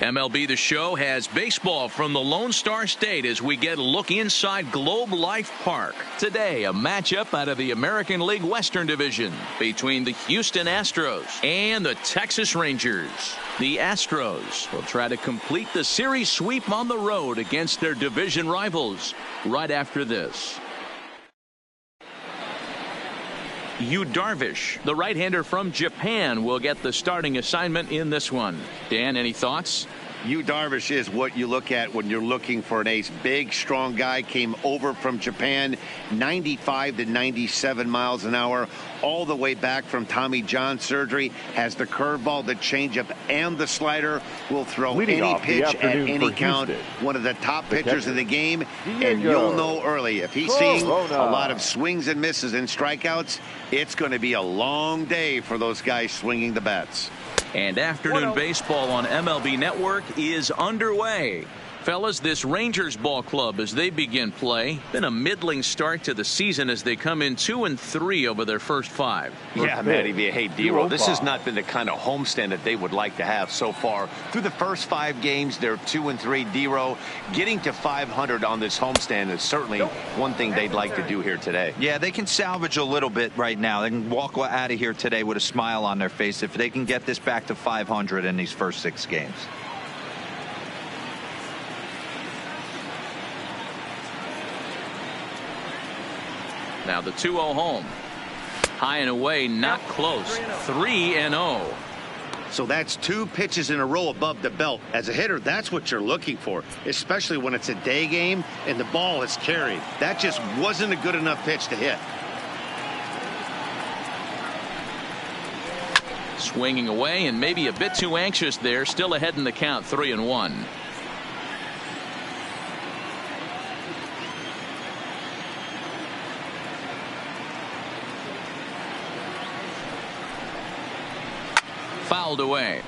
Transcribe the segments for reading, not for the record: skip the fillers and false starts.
MLB The Show has baseball from the Lone Star State as we get a look inside Globe Life Park. Today, a matchup out of the American League Western Division between the Houston Astros and the Texas Rangers. The Astros will try to complete the series sweep on the road against their division rivals right after this. Yu Darvish, the right-hander from Japan, will get the starting assignment in this one. Dan, any thoughts? Yu Darvish is what you look at when you're looking for an ace. Big, strong guy, came over from Japan, 95 to 97 miles an hour, all the way back from Tommy John surgery. Has the curveball, the changeup, and the slider. Will throw any pitch at any count. One of the top pitchers of the game, and you'll know early. If he's seeing a lot of swings and misses and strikeouts, it's going to be a long day for those guys swinging the bats. And afternoon baseball on MLB Network is underway. Fellas, this Rangers ball club as they begin play. Been a middling start to the season as they come in 2-3 over their first 5. Yeah, Matty V. Hey, D-Roll, this has not been the kind of homestand that they would like to have so far. Through the first 5 games, they're 2-3. D-Roll, getting to 500 on this homestand is certainly one thing they'd like to do here today. Yeah, they can salvage a little bit right now. They can walk out of here today with a smile on their face if they can get this back to 500 in these first 6 games. Now the 2-0 home. High and away, not close. 3-0. So that's 2 pitches in a row above the belt. As a hitter, that's what you're looking for, especially when it's a day game and the ball is carried. That just wasn't a good enough pitch to hit. Swinging away and maybe a bit too anxious there. Still ahead in the count, 3-1. Fouled away.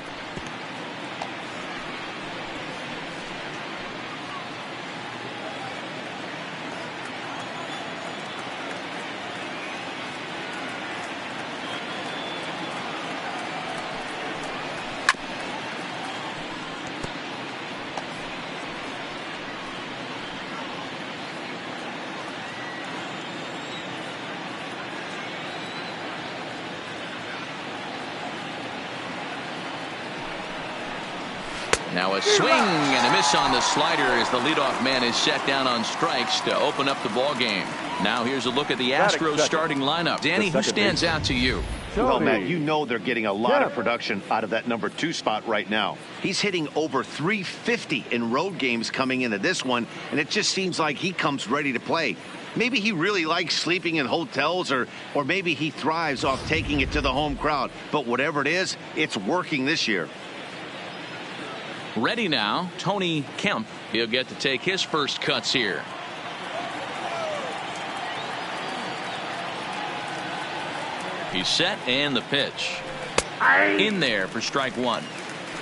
Now a swing and a miss on the slider as the leadoff man is set down on strikes to open up the ball game. Now here's a look at the Astros starting lineup. Danny, who stands out to you? Well, Matt, you know they're getting a lot of production out of that number 2 spot right now. He's hitting over 350 in road games coming into this one, and it just seems like he comes ready to play. Maybe he really likes sleeping in hotels, or maybe he thrives off taking it to the home crowd. But whatever it is, it's working this year. Ready now, Tony Kemp. He'll get to take his first cuts here. He's set and the pitch. In there for strike 1.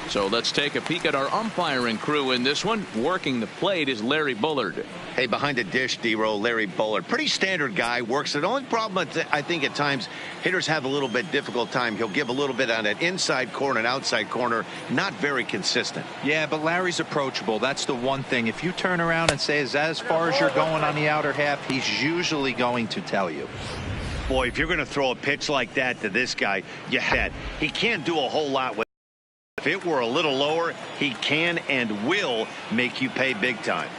So let's take a peek at our umpiring crew in this one. Working the plate is Larry Bullard. Hey, behind the dish, D-Roll, Larry Bullard. Pretty standard guy, works. The only problem, I think, at times, hitters have a little bit difficult time. He'll give a little bit on that inside corner and outside corner. Not very consistent. Yeah, but Larry's approachable. That's the one thing. If you turn around and say, is that as far as you're going on the outer half, he's usually going to tell you. Boy, if you're going to throw a pitch like that to this guy, you had. He can't do a whole lot with it. If it were a little lower, he can and will make you pay big time.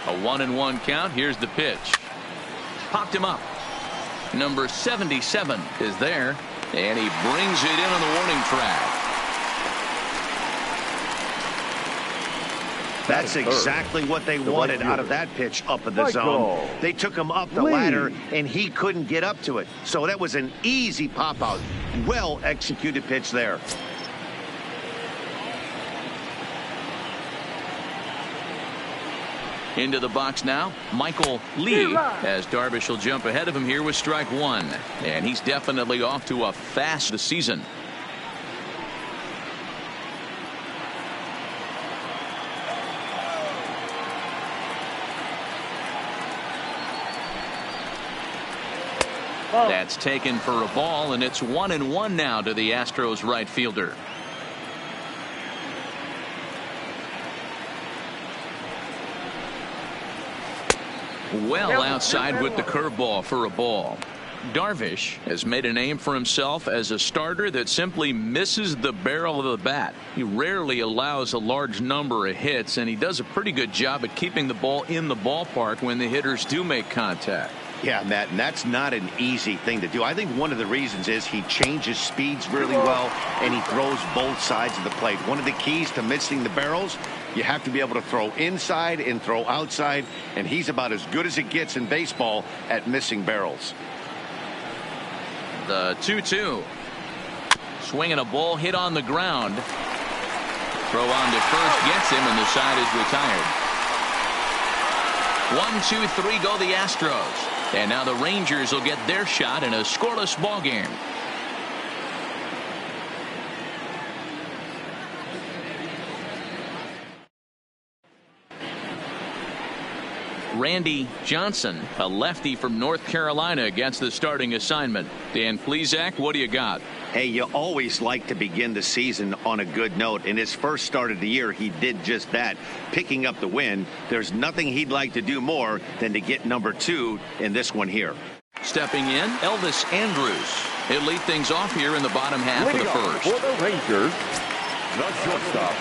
A 1-1 count. Here's the pitch. Popped him up. Number 77 is there, and he brings it in on the warning track. That's exactly what they wanted out of that pitch up in the zone. They took him up the ladder, and he couldn't get up to it. So that was an easy pop-out. Well-executed pitch there. Into the box now, Michael Lee, as Darvish will jump ahead of him here with strike 1. And he's definitely off to a fast season. That's taken for a ball, and it's 1-1 now to the Astros right fielder. Well outside with the curveball for a ball. Darvish has made a name for himself as a starter that simply misses the barrel of the bat. He rarely allows a large number of hits, and he does a pretty good job at keeping the ball in the ballpark when the hitters do make contact. Yeah, Matt, and that's not an easy thing to do. I think one of the reasons is he changes speeds really well, and he throws both sides of the plate. One of the keys to missing the barrels, you have to be able to throw inside and throw outside, and he's about as good as it gets in baseball at missing barrels. The 2-2. Swinging a ball hit on the ground. Throw on to first gets him, and the side is retired. 1-2-3 go the Astros. And now the Rangers will get their shot in a scoreless ball game. Randy Johnson, a lefty from North Carolina, against the starting assignment. Dan Plesac, what do you got? Hey, you always like to begin the season on a good note. In his first start of the year, he did just that, picking up the win. There's nothing he'd like to do more than to get number 2 in this one here. Stepping in, Elvis Andrus. He'll lead things off here in the bottom half of the first. For the Rangers, the shortstop,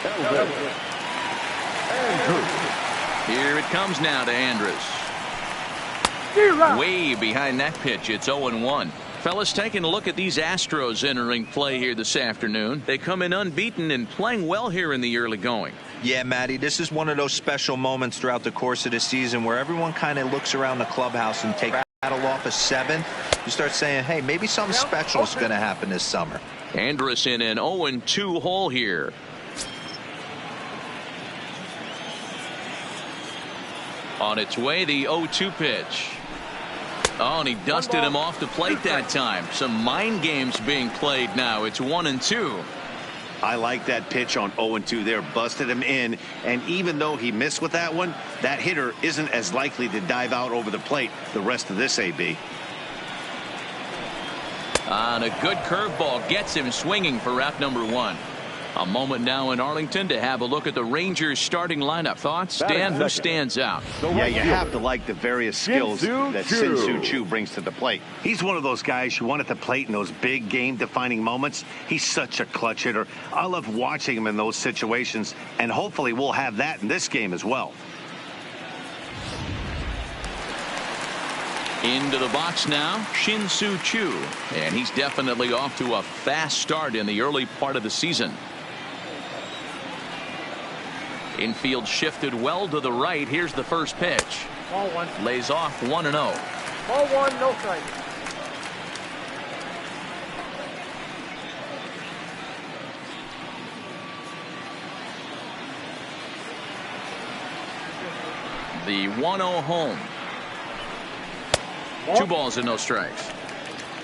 Elvis Andrus. Here it comes now to Andrus. Way behind that pitch. It's 0-1. Fellas, taking a look at these Astros entering play here this afternoon. They come in unbeaten and playing well here in the early going. Yeah, Matty, this is one of those special moments throughout the course of the season where everyone kind of looks around the clubhouse and takes battle off a 7. You start saying, hey, maybe something special is going to happen this summer. Andrus in an 0-2 hole here. On its way, the 0-2 pitch. Oh, and he dusted him off the plate that time. Some mind games being played now. It's 1-2. I like that pitch on 0-2 there. Busted him in, and even though he missed with that one, that hitter isn't as likely to dive out over the plate the rest of this AB. On a good curveball gets him swinging for out number 1. A moment now in Arlington to have a look at the Rangers starting lineup. Thoughts, Dan? Who stands out? Yeah, you have to like the various skills that Shin-Soo Choo brings to the plate. He's one of those guys you want at the plate in those big game-defining moments. He's such a clutch hitter. I love watching him in those situations, and hopefully we'll have that in this game as well. Into the box now, Shin-Soo Choo, and he's definitely off to a fast start in the early part of the season. Infield shifted well to the right. Here's the first pitch. Ball 1. Lays off 1-0. Ball 1, no strike. The 1-0 home. 2 balls and no strikes.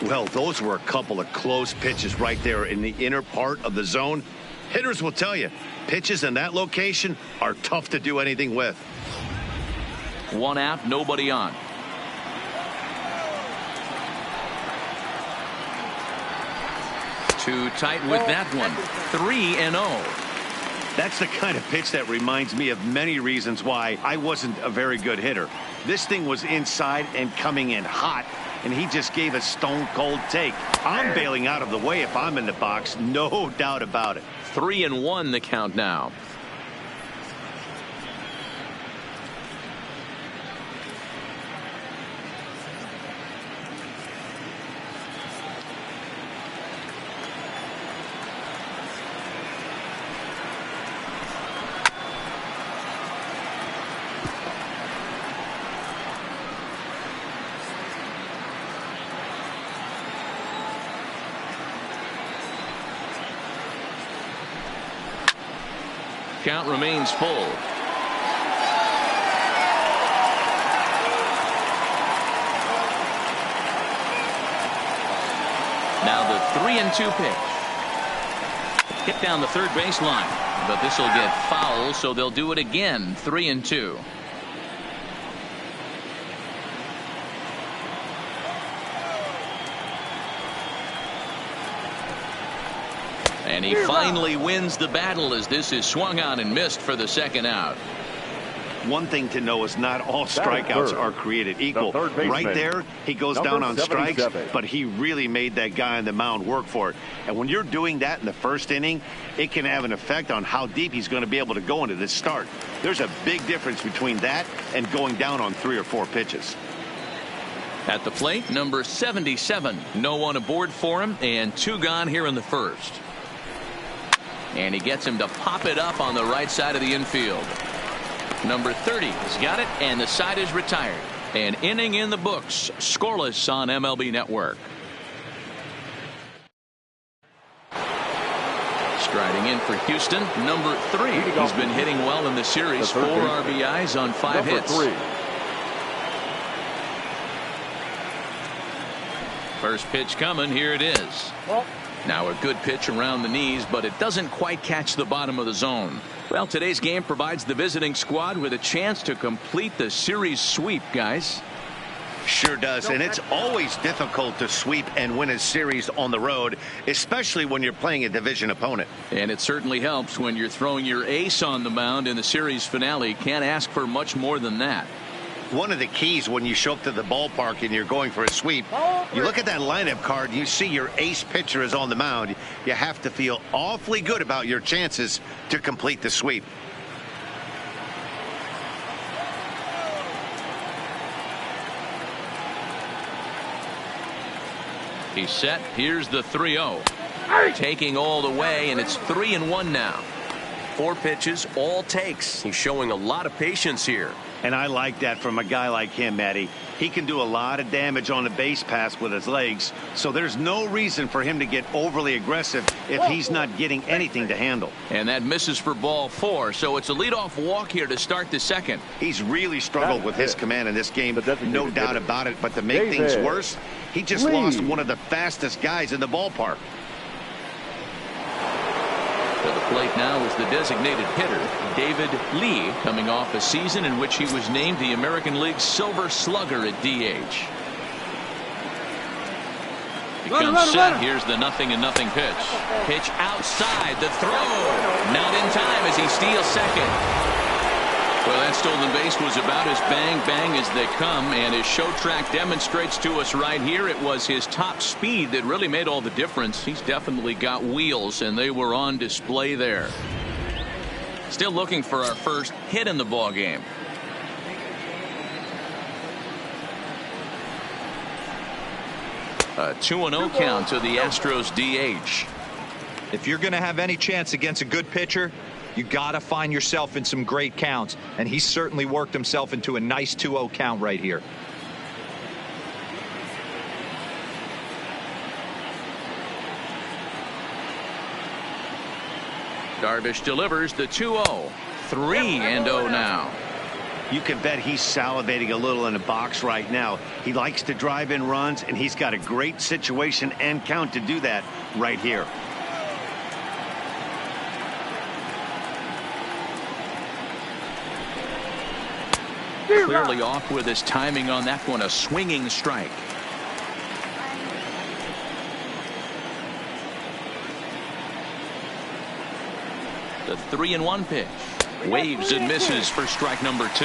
Well, those were a couple of close pitches right there in the inner part of the zone. Hitters will tell you, pitches in that location are tough to do anything with. 1 out, nobody on. Too tight with that one. 3-0. That's the kind of pitch that reminds me of many reasons why I wasn't a very good hitter. This thing was inside and coming in hot, and he just gave a stone-cold take. I'm bailing out of the way if I'm in the box, no doubt about it. 3-1 the count now. Count remains full. Now the 3-2 pitch. Hit down the third baseline, but this will get foul, so they'll do it again. 3-2. And he finally wins the battle as this is swung on and missed for the second out. One thing to know is not all That strikeouts third. are created equal. The third baseman, Right there, he goes number down on strikes, 77. but he really made that guy on the mound work for it. And when you're doing that in the first inning, it can have an effect on how deep he's going to be able to go into this start. There's a big difference between that and going down on 3 or 4 pitches. At the plate, number 77. No one aboard for him, and 2 gone here in the first. And he gets him to pop it up on the right side of the infield. Number 30 has got it, and the side is retired. An inning in the books, scoreless on MLB Network. Striding in for Houston, number 3. He's been hitting well in the series. 4 RBIs on 5 hits. 3. First pitch coming. Here it is. Now a good pitch around the knees, but it doesn't quite catch the bottom of the zone. Well, today's game provides the visiting squad with a chance to complete the series sweep, guys. Sure does, and it's always difficult to sweep and win a series on the road, especially when you're playing a division opponent. And it certainly helps when you're throwing your ace on the mound in the series finale. Can't ask for much more than that. One of the keys when you show up to the ballpark and you're going for a sweep, you look at that lineup card, you see your ace pitcher is on the mound. You have to feel awfully good about your chances to complete the sweep. He's set. Here's the 3-0. Taking all the way, and it's 3-1 now. 4 pitches, all takes. He's showing a lot of patience here. And I like that from a guy like him, Matty. He can do a lot of damage on a base pass with his legs, so there's no reason for him to get overly aggressive if he's not getting anything to handle. And that misses for ball 4, so it's a leadoff walk here to start the second. He's really struggled with his command in this game, no doubt about it, but to make David things worse, he just lost one of the fastest guys in the ballpark. To the plate now is the designated hitter, David Lee, coming off a season in which he was named the American League's Silver Slugger at DH. He comes set. Here's the 0-0 pitch. Pitch outside. The throw. Not in time as he steals second. Well, that stolen base was about as bang as they come, and his show track demonstrates to us right here it was his top speed that really made all the difference. He's definitely got wheels, and they were on display there. Still looking for our first hit in the ball game. A 2-0 count to the Astros DH. If you're going to have any chance against a good pitcher, you got to find yourself in some great counts, and he certainly worked himself into a nice 2-0 count right here. Darvish delivers the 2-0. 3-0 now. You can bet he's salivating a little in the box right now. He likes to drive in runs, and he's got a great situation and count to do that right here. Clearly off with his timing on that one. A swinging strike. The 3-1 pitch. Waves and misses for strike number 2.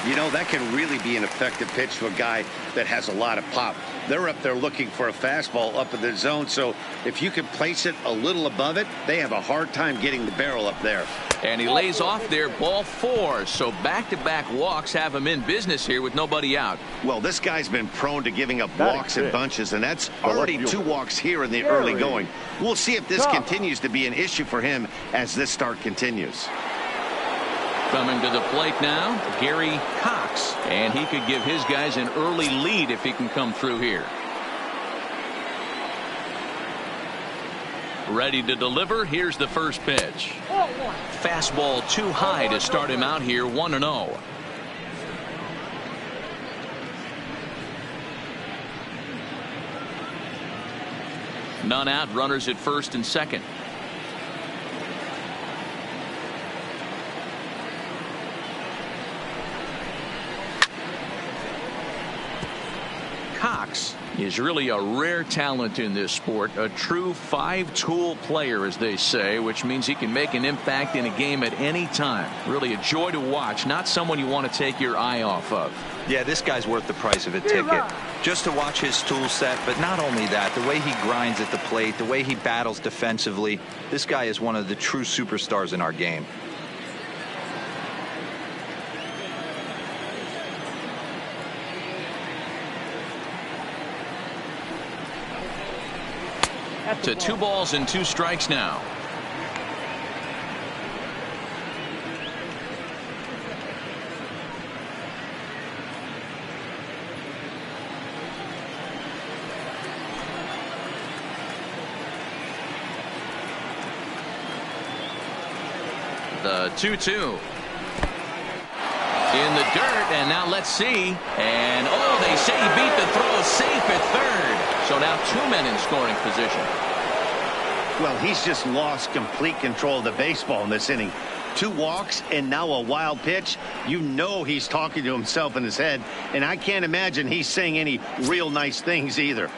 You know, that can really be an effective pitch to a guy that has a lot of pop. They're up there looking for a fastball up in the zone, so if you can place it a little above it, they have a hard time getting the barrel up there. And he lays off there, ball 4. So back-to-back walks have him in business here with nobody out. Well, this guy's been prone to giving up walks in bunches, and that's already 2 walks here in the early going. We'll see if this continues to be an issue for him as this start continues. Coming to the plate now, Gary Cox, and he could give his guys an early lead if he can come through here. Ready to deliver. Here's the first pitch. Fastball too high to start him out here. 1-0. None out. Runners at first and second. Cox is really a rare talent in this sport, a true five-tool player, as they say, which means he can make an impact in a game at any time. Really a joy to watch, not someone you want to take your eye off of. Yeah, this guy's worth the price of a ticket. Just to watch his tool set, but not only that, the way he grinds at the plate, the way he battles defensively, this guy is one of the true superstars in our game. To 2 balls and 2 strikes now. The 2-2. In the dirt, and now let's see. And oh, they say he beat the throw safe at third. So now 2 men in scoring position. Well, he's just lost complete control of the baseball in this inning. 2 walks and now a wild pitch. You know he's talking to himself in his head, and I can't imagine he's saying any real nice things either.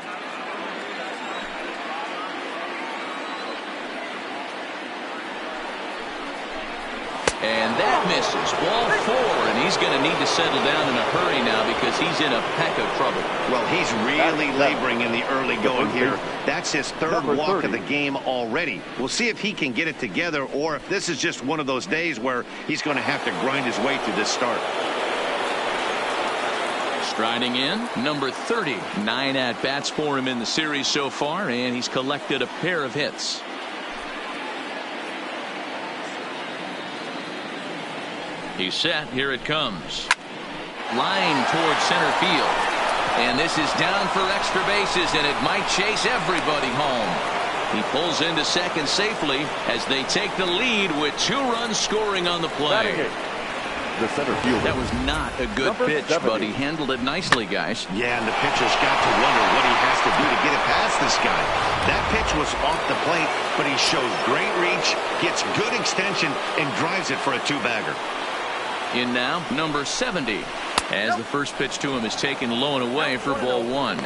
And that misses. Ball 4, and he's going to need to settle down in a hurry now because he's in a peck of trouble. Well, he's really laboring in the early going here. That's his 3rd walk of the game already. We'll see if he can get it together or if this is just one of those days where he's going to have to grind his way through this start. Striding in, number 30. 9 at-bats for him in the series so far, and he's collected a pair of hits. He's set. Here it comes. Line towards center field. And this is down for extra bases, and it might chase everybody home. He pulls into second safely as they take the lead with 2 runs scoring on the play. The center fielder. That was not a good pitch, but he handled it nicely, guys. Yeah, and the pitcher's got to wonder what he has to do to get it past this guy. That pitch was off the plate, but he shows great reach, gets good extension, and drives it for a 2-bagger. In now, number 70, as the first pitch to him is taken low and away for ball 1.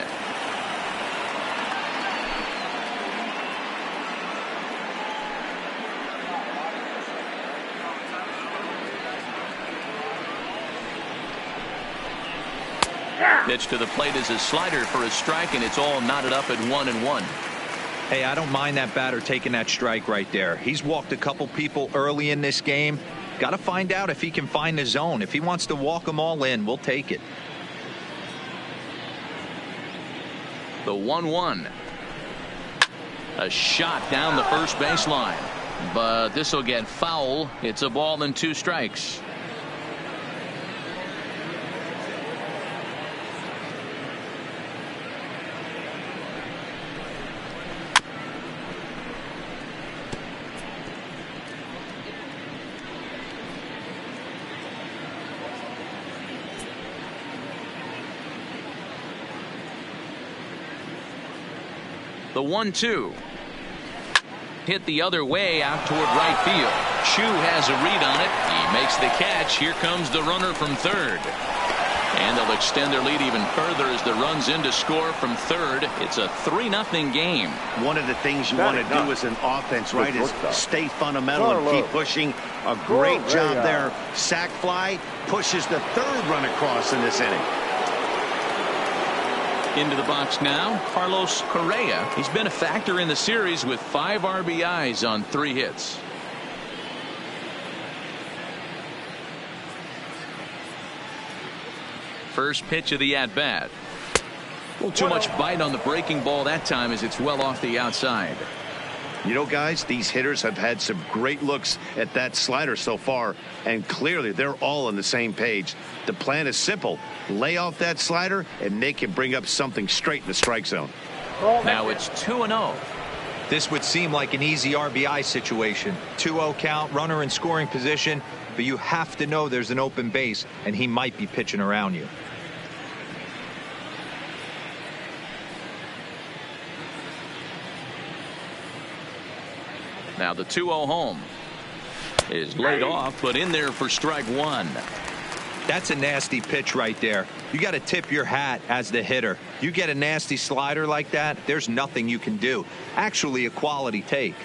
Pitch to the plate is a slider for a strike, and it's all knotted up at 1-1. Hey, I don't mind that batter taking that strike right there. He's walked a couple people early in this game. Got to find out if he can find the zone. If he wants to walk them all in, we'll take it. The 1-1. A shot down the first baseline. But this will get foul. It's a ball and 2 strikes. The 1-2. Hit the other way out toward right field. Chu has a read on it. He makes the catch. Here comes the runner from third. And they'll extend their lead even further as the runs in to score from third. It's a 3-0 game. One of the things you want to do as an offense, right, is stay fundamental and keep pushing. A great job there. Sac fly pushes the 3rd run across in this inning. Into the box now, Carlos Correa. He's been a factor in the series with 5 RBIs on 3 hits. First pitch of the at-bat. A little too much bite on the breaking ball that time as it's well off the outside. You know, guys, these hitters have had some great looks at that slider so far, and clearly they're all on the same page. The plan is simple. Lay off that slider and make him bring up something straight in the strike zone. Now it's 2-0. This would seem like an easy RBI situation. 2-0 count, runner in scoring position, but you have to know there's an open base, and he might be pitching around you. Now the 2-0 home is laid off, but in there for strike 1. That's a nasty pitch right there. You got to tip your hat as the hitter. You get a nasty slider like that, there's nothing you can do. Actually, a quality take.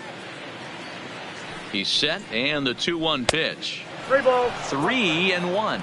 He's set, and the 2-1 pitch. 3-1.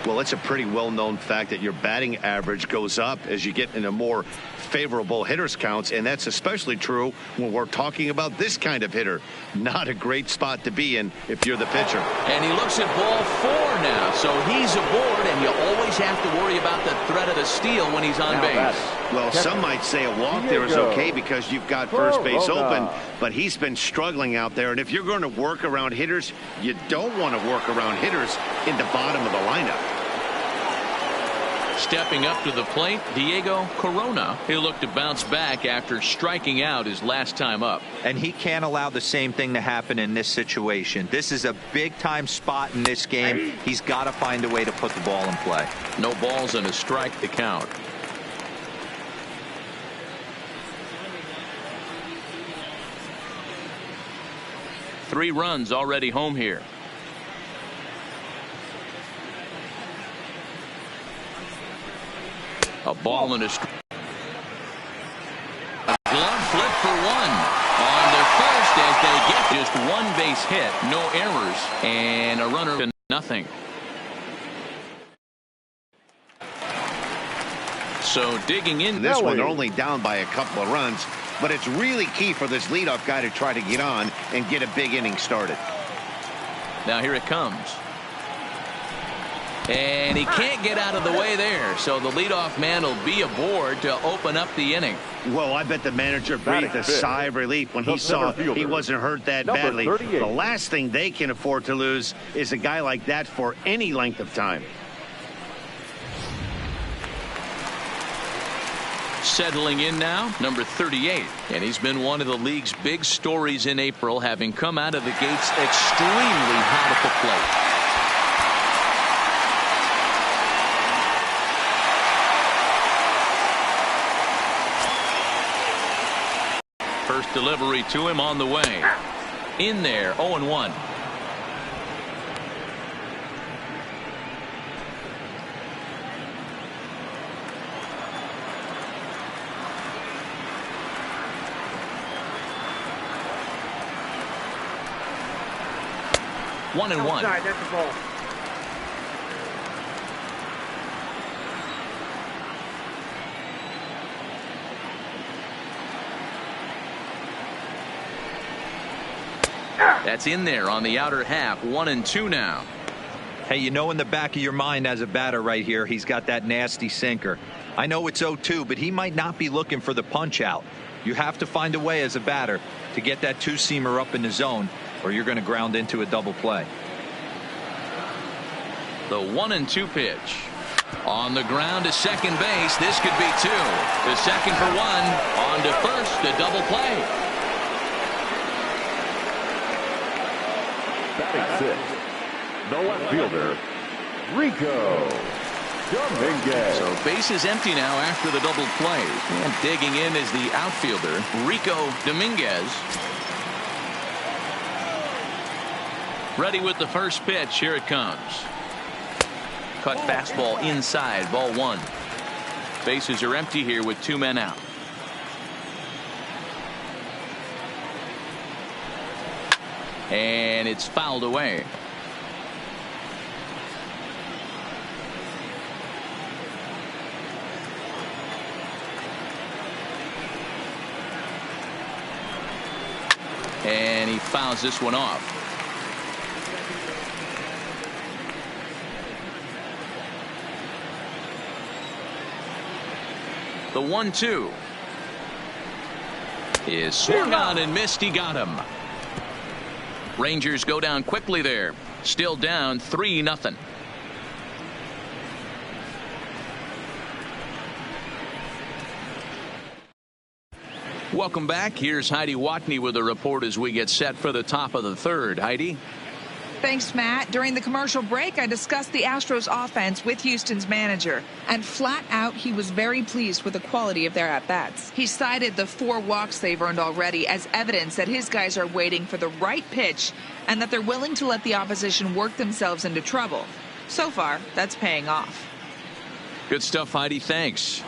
Well, it's a pretty well-known fact that your batting average goes up as you get into more favorable hitters counts, and that's especially true when we're talking about this kind of hitter. Not a great spot to be in if you're the pitcher. And he looks at ball 4 now, so he's aboard, and you always have to worry about the threat of the steal when he's on base. Well, some might say a walk there is okay because you've got first base open, but he's been struggling out there, and if you're going to work around hitters, you don't want to work around hitters in the bottom of the lineup. Stepping up to the plate, Diego Corona. He'll look to bounce back after striking out his last time up. And he can't allow the same thing to happen in this situation. This is a big-time spot in this game. He's got to find a way to put the ball in play. No balls and a strike to count. Three runs already home here. A ball and a strike. A glove flip for 1. On to first as they get just one base hit, no errors, and a runner to nothing. So digging in this one, they're only down by a couple of runs, but it's really key for this leadoff guy to try to get on and get a big inning started. Now here it comes. And he can't get out of the way there, so the leadoff man will be aboard to open up the inning. Well, I bet the manager breathed a sigh of relief when he saw he wasn't hurt that badly. The last thing they can afford to lose is a guy like that for any length of time. Settling in now, number 38, and he's been one of the league's big stories in April, having come out of the gates extremely hot at the plate. First delivery to him on the way. In there, 0-1. One and one. Outside, that's the ball. That's in there on the outer half. 1-2 now. Hey, you know in the back of your mind as a batter right here, he's got that nasty sinker. I know it's 0-2, but he might not be looking for the punch out. You have to find a way as a batter to get that two-seamer up in the zone, or you're going to ground into a double play. The 1-2 pitch. On the ground to second base. This could be 2. The second for 1. On to first. A double play. Batting 6, the left fielder, Rico Dominguez. So base is empty now after the double play. And digging in is the outfielder, Rico Dominguez. Ready with the first pitch. Here it comes. Cut fastball inside. Ball 1. Bases are empty here with 2 men out. And it's fouled away. And he fouls this one off. The 1-2 is swung on and missed. He got him. Rangers go down quickly there. Still down 3-0. Welcome back. Here's Heidi Watney with a report as we get set for the top of the third. Heidi. Thanks, Matt. During the commercial break, I discussed the Astros offense with Houston's manager, and flat out, he was very pleased with the quality of their at-bats. He cited the 4 walks they've earned already as evidence that his guys are waiting for the right pitch and that they're willing to let the opposition work themselves into trouble. So far, that's paying off. Good stuff, Heidi. Thanks.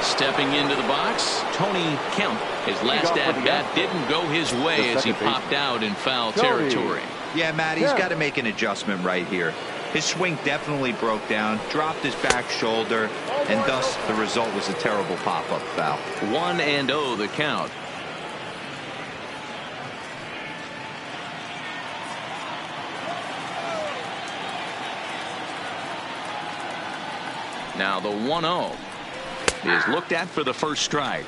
Stepping into the box, Tony Kemp. His last at-bat didn't go his way as he popped out in foul territory. Yeah, Matt, he's got to make an adjustment right here. His swing definitely broke down, dropped his back shoulder, and thus the result was a terrible pop-up foul. 1-0 the count. Now the 1-0 is looked at for the first strike.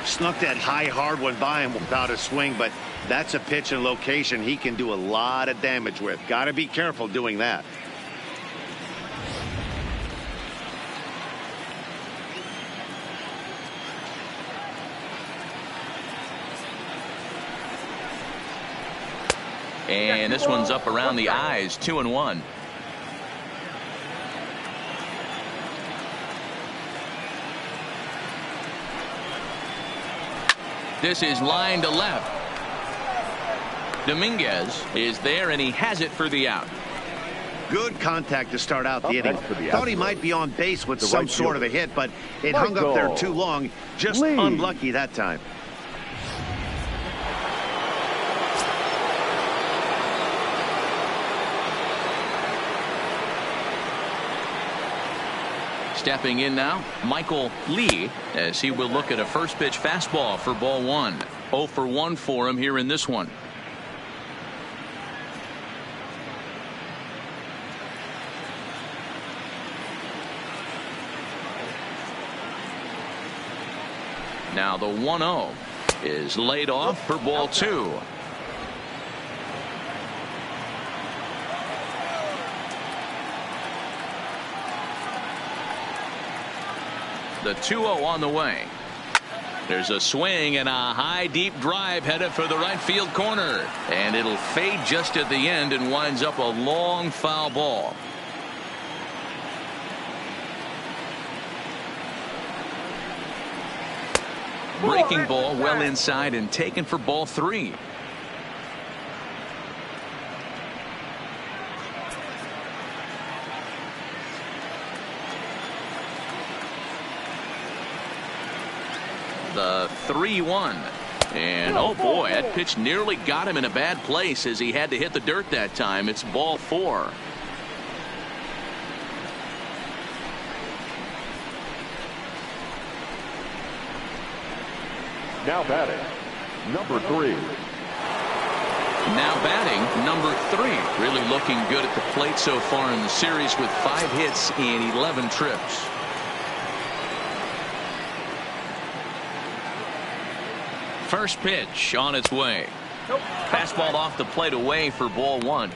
Snuck that high hard one by him without a swing, but that's a pitch and location he can do a lot of damage with. Got to be careful doing that. And this one's up around the eyes. 2-1. This is line to left. Dominguez is there, and he has it for the out. Good contact to start out the inning. Thought he might be on base with some sort of a hit, but it hung up there too long. Just unlucky that time. Stepping in now, Michael Lee, as he will look at a first pitch fastball for ball 1. 0 for 1 for him here in this one. Now the 1-0 is laid off for ball 2. The 2-0 on the way. There's a swing and a high deep drive headed for the right field corner, and it'll fade just at the end and winds up a long foul ball. Breaking ball well inside and taken for ball 3. The 3-1. And oh boy, that pitch nearly got him in a bad place as he had to hit the dirt that time. It's ball 4. Now batting, number 3. Now batting, number 3. Really looking good at the plate so far in the series with 5 hits in 11 trips. First pitch on its way. Fastball off the plate away for ball 1.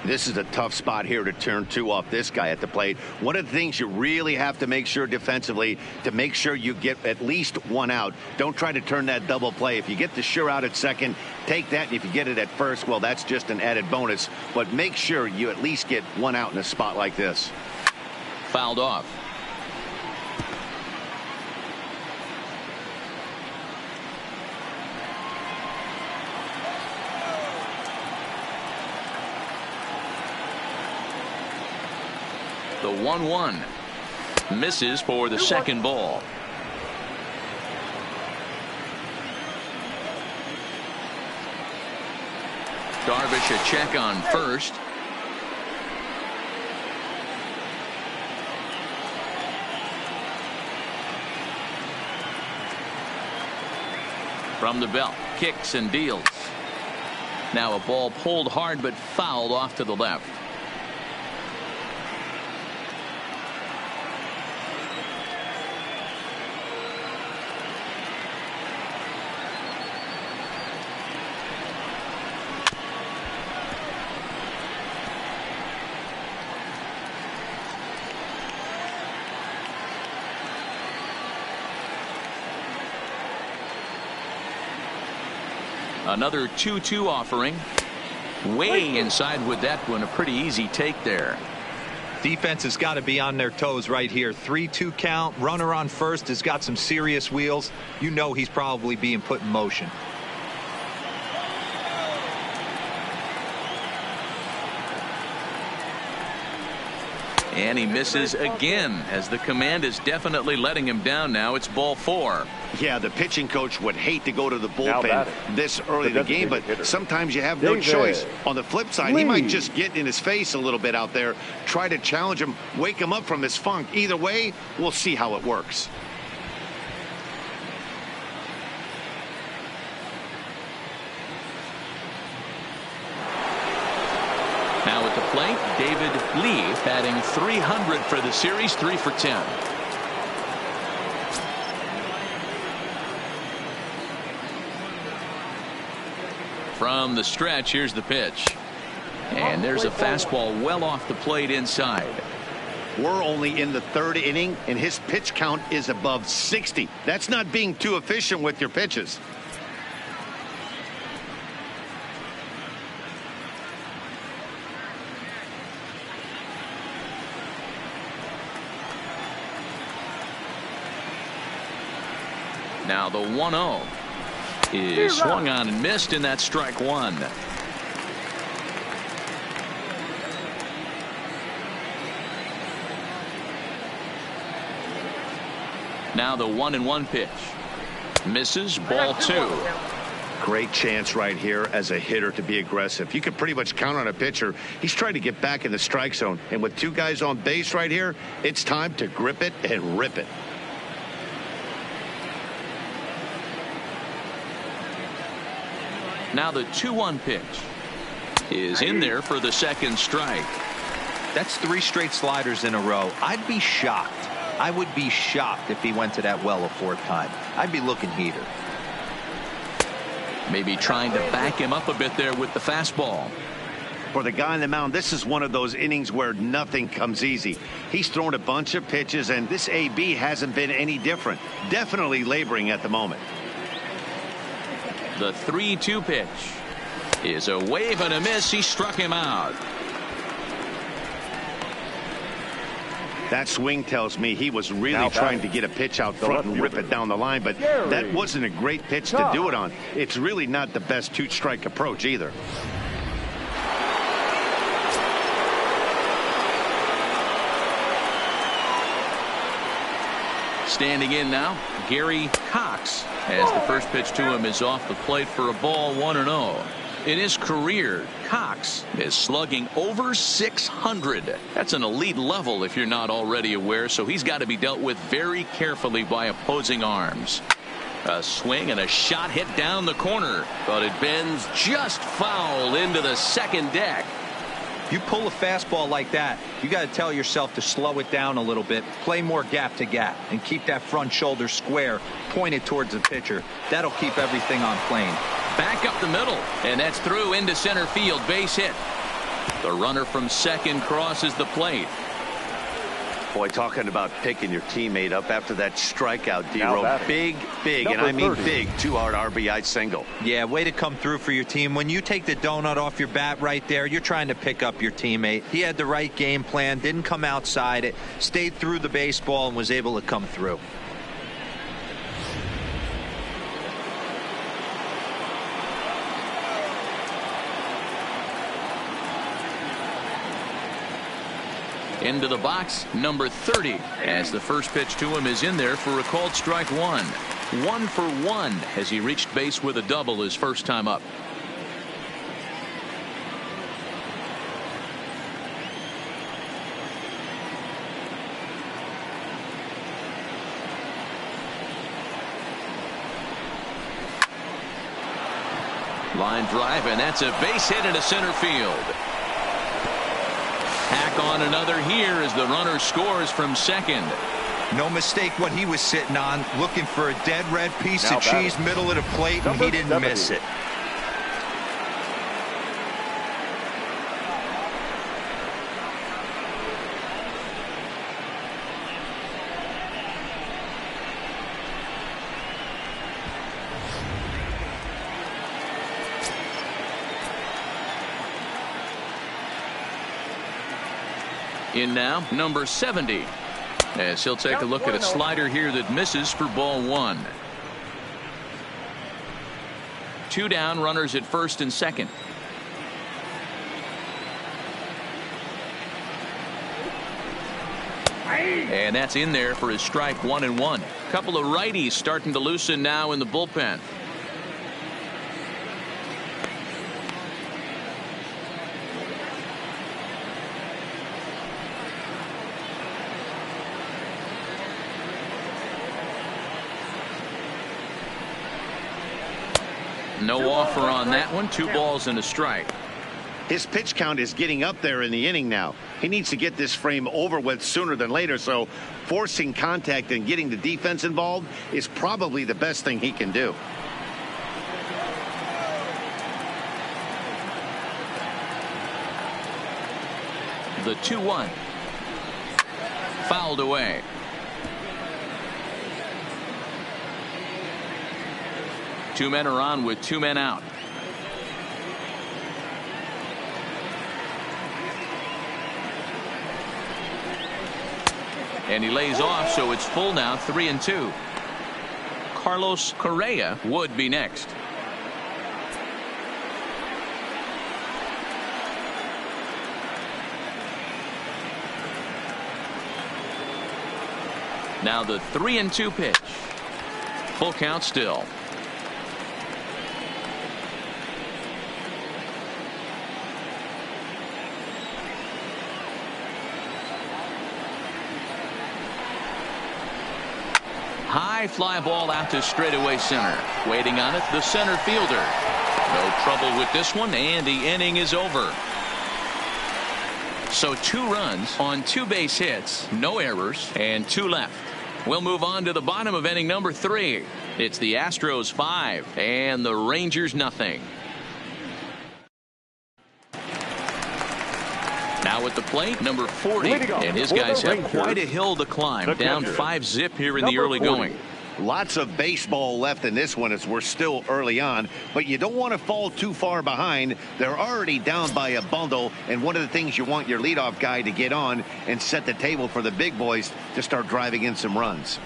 This is a tough spot here to turn 2 off this guy at the plate. One of the things you really have to make sure defensively to make sure you get at least 1 out. Don't try to turn that double play. If you get the sure out at second, take that. And if you get it at first, well, that's just an added bonus. But make sure you at least get 1 out in a spot like this. Fouled off. The 1-1 misses for the second ball. Darvish a check on first. From the belt, kicks and deals. Now a ball pulled hard but fouled off to the left. Another 2-2 offering. Way inside with that one. A pretty easy take there. Defense has got to be on their toes right here. 3-2 count. Runner on first has got some serious wheels. You know he's probably being put in motion. And he misses again, as the command is definitely letting him down now. It's ball 4. Yeah, the pitching coach would hate to go to the bullpen this early in the game, but sometimes you have no choice. On the flip side, he might just get in his face a little bit out there, try to challenge him, wake him up from his funk. Either way, we'll see how it works. Now at the plate, David Lee batting .300 for the series, 3 for 10. From the stretch, here's the pitch. And there's a fastball well off the plate inside. We're only in the 3rd inning, and his pitch count is above 60. That's not being too efficient with your pitches. Now the 1-0 is swung on and missed, and that's strike 1. Now the 1-1 pitch. Misses, ball 2. Great chance right here as a hitter to be aggressive. You can pretty much count on a pitcher. He's trying to get back in the strike zone, and with 2 guys on base right here, it's time to grip it and rip it. Now the 2-1 pitch is in there for the 2nd strike. That's 3 straight sliders in a row. I'd be shocked. I would be shocked if he went to that well a 4th time. I'd be looking heater. Maybe trying to back him up a bit there with the fastball. For the guy on the mound, this is one of those innings where nothing comes easy. He's thrown a bunch of pitches, and this AB hasn't been any different. Definitely laboring at the moment. The 3-2 pitch is a wave and a miss. He struck him out. That swing tells me he was really trying to get a pitch out front and rip it down the line, but that wasn't a great pitch to do it on. It's really not the best 2-strike approach either. Standing in now, Gary Cox, as the first pitch to him is off the plate for a ball, 1-0. In his career, Cox is slugging over .600. That's an elite level if you're not already aware, so he's got to be dealt with very carefully by opposing arms. A swing and a shot hit down the corner, but it bends just foul into the 2nd deck. You pull a fastball like that, you got to tell yourself to slow it down a little bit, play more gap to gap, and keep that front shoulder square pointed towards the pitcher. That'll keep everything on plane. Back up the middle, and that's through into center field, base hit. The runner from 2nd crosses the plate. Boy, talking about picking your teammate up after that strikeout, D-Row. Big, and I mean big, 2-hard RBI single. Yeah, way to come through for your team. When you take the donut off your bat right there, you're trying to pick up your teammate. He had the right game plan, didn't come outside it, stayed through the baseball, and was able to come through. Into the box, number 30, as the first pitch to him is in there for a called strike 1. 1 for 1 as he reached base with a double his first time up. Line drive, and that's a base hit into center field. Hack on another here as the runner scores from 2nd. No mistake what he was sitting on, looking for a dead red piece of cheese middle of the plate, and he didn't miss it. In now, number 70, as he'll take a look at a slider here that misses for ball 1. 2 down, runners at 1st and 2nd. And that's in there for his strike 1-1. Couple of righties starting to loosen now in the bullpen. No offer on that one. 2 balls and a strike. His pitch count is getting up there in the inning now. He needs to get this frame over with sooner than later, so forcing contact and getting the defense involved is probably the best thing he can do. The 2-1. Fouled away. Two men are on with 2 men out. And he lays off, so it's full now, 3-2. Carlos Correa would be next. Now the 3-2 pitch. Full count still. High fly ball out to straightaway center. Waiting on it, the center fielder. No trouble with this one, and the inning is over. So 2 runs on 2 base hits, no errors, and 2 left. We'll move on to the bottom of inning number 3. It's the Astros 5 and the Rangers nothing. Now at the plate, number 40, and his guys have quite a hill to climb. Down 5-zip here in the early going. Lots of baseball left in this one as we're still early on, but you don't want to fall too far behind. They're already down by a bundle, and one of the things you want your leadoff guy to get on and set the table for the big boys to start driving in some runs.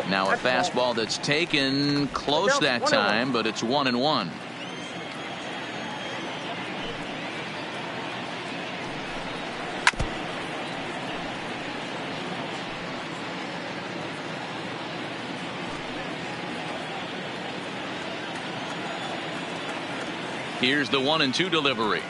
Now a fastball that's taken close that time, but it's 1-1. Here's the 1-2 delivery.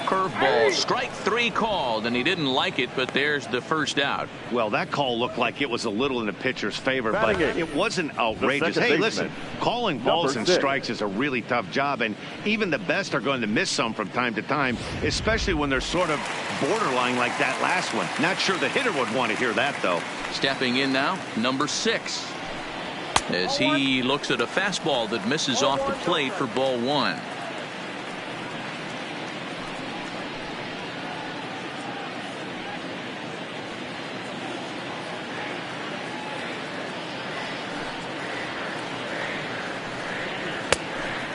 Curveball, strike 3 called, and he didn't like it, but there's the first out. Well, that call looked like it was a little in the pitcher's favor, but it wasn't outrageous. Hey, listen, calling balls and strikes is a really tough job, and even the best are going to miss some from time to time, especially when they're sort of borderline like that last one. Not sure the hitter would want to hear that, though. Stepping in now, number 6. As he looks at a fastball that misses off the plate for ball 1.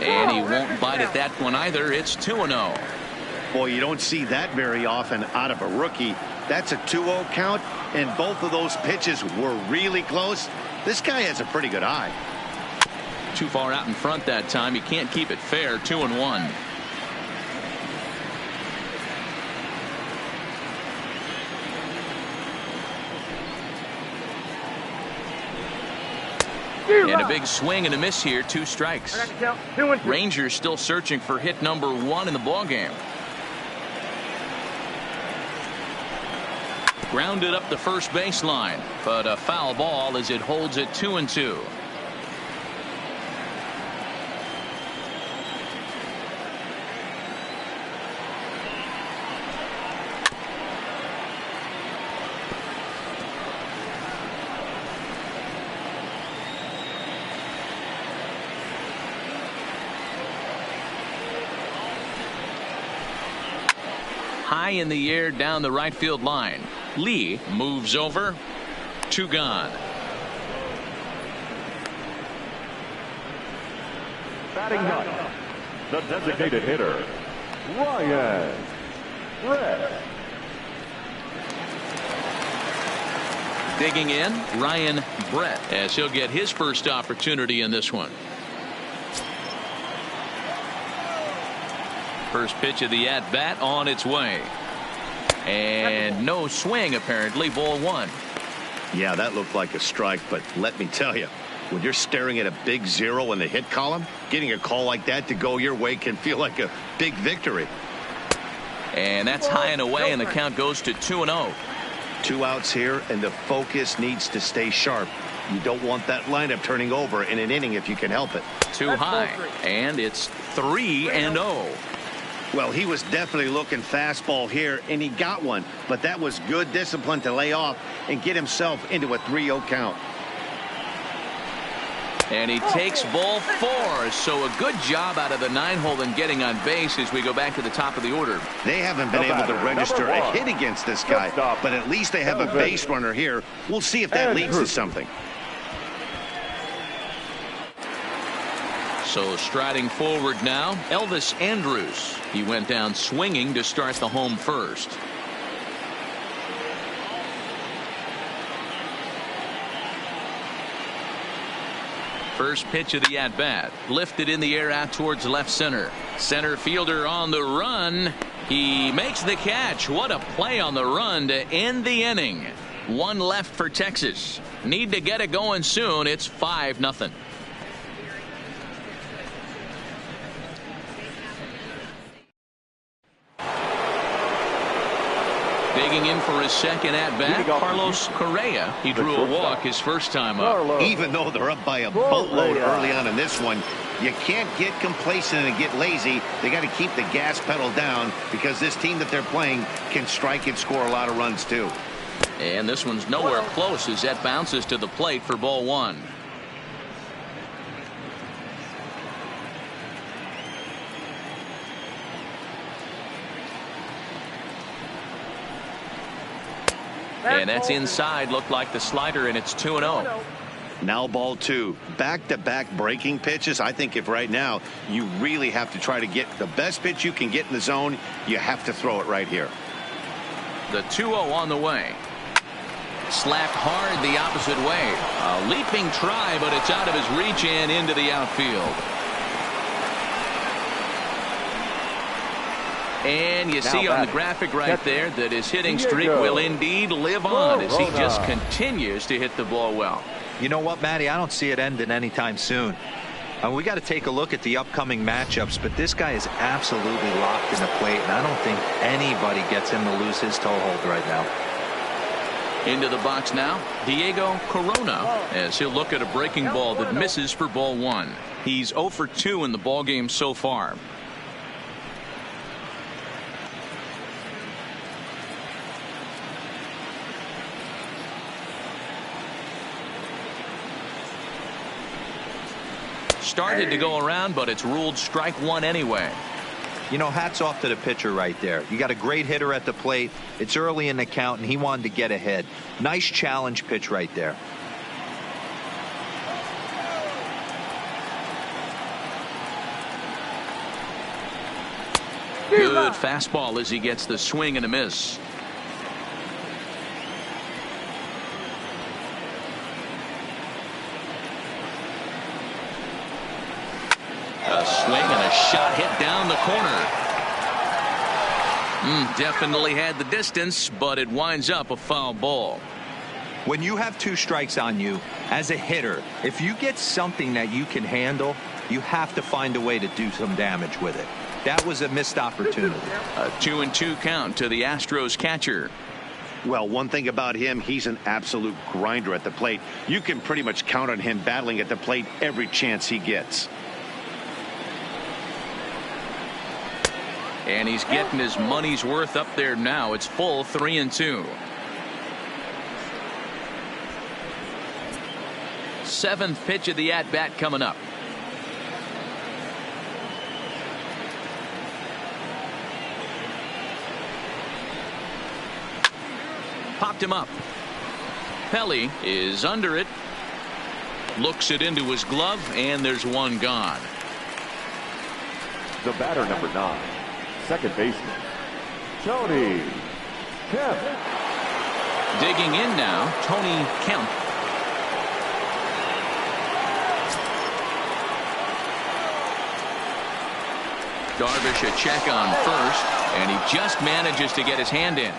And he won't bite at that one either. It's 2-0. Boy, you don't see that very often out of a rookie. That's a 2-0 count, and both of those pitches were really close. This guy has a pretty good eye. Too far out in front that time. He can't keep it fair. 2-1. And a big swing and a miss here. 2 strikes. Rangers still searching for hit number 1 in the ballgame. Grounded up the first baseline, but a foul ball as it holds it 2-2. High in the air down the right field line. Lee moves over. 2 gone. Batting ninth, the designated hitter, Ryan Red. Digging in, Ryan Brett, as he'll get his first opportunity in this one. First pitch of the at-bat on its way. And no swing, apparently. Ball one. Yeah, that looked like a strike, but let me tell you, when you're staring at a big 0 in the hit column, getting a call like that to go your way can feel like a big victory. And that's high and away, and the count goes to 2-0. 2 outs here, and the focus needs to stay sharp. You don't want that lineup turning over in an inning if you can help it. Too high, and it's 3-0. Well, he was definitely looking fastball here, and he got one. But that was good discipline to lay off and get himself into a 3-0 count. And he takes ball 4. So a good job out of the 9-hole in getting on base as we go back to the top of the order. They haven't been able to register a hit against this guy, but at least they have a base runner here. We'll see if that leads to something. So striding forward now, Elvis Andrus. He went down swinging to start the home first. First pitch of the at-bat, lifted in the air out towards left center. Center fielder on the run. He makes the catch. What a play on the run to end the inning. 1 left for Texas. Need to get it going soon. It's 5-0. Digging in for his second at-bat, Carlos Correa. He drew a walk his first time up. Even though they're up by a boatload early on in this one, you can't get complacent and get lazy. They got to keep the gas pedal down because this team that they're playing can strike and score a lot of runs too. And this one's nowhere close as that bounces to the plate for ball 1. And that's inside. Looked like the slider, and it's 2-0. Now ball 2. Back-to-back breaking pitches. I think if right now you really have to try to get the best pitch you can get in the zone, you have to throw it right here. The 2-0 on the way. Slapped hard the opposite way. A leaping try, but it's out of his reach and into the outfield. And you see on the graphic right there that his hitting streak will indeed live on as he just continues to hit the ball well. You know what, Matty? I don't see it ending anytime soon. We got to take a look at the upcoming matchups, but this guy is absolutely locked in the plate, and I don't think anybody gets him to lose his toehold right now. Into the box now, Diego Corona, as he'll look at a breaking ball that misses for ball 1. He's 0 for 2 in the ball game so far. Started to go around, but it's ruled strike 1 anyway. You know, hats off to the pitcher right there. You got a great hitter at the plate. It's early in the count, and he wanted to get ahead. Nice challenge pitch right there. Good fastball as he gets the swing and a miss. A swing and a shot hit down the corner. Definitely had the distance, but it winds up a foul ball. When you have 2 strikes on you as a hitter, if you get something that you can handle, you have to find a way to do some damage with it. That was a missed opportunity. A 2-2 count to the Astros catcher. Well, one thing about him, he's an absolute grinder at the plate. You can pretty much count on him battling at the plate every chance he gets. And he's getting his money's worth up there now. It's full 3-2. 7th pitch of the at-bat coming up. Popped him up. Pelly is under it. Looks it into his glove, and there's one gone. The batter, number 9. Second baseman, Tony Kemp. Digging in now, Tony Kemp. Darvish a check on first, and he just manages to get his hand in.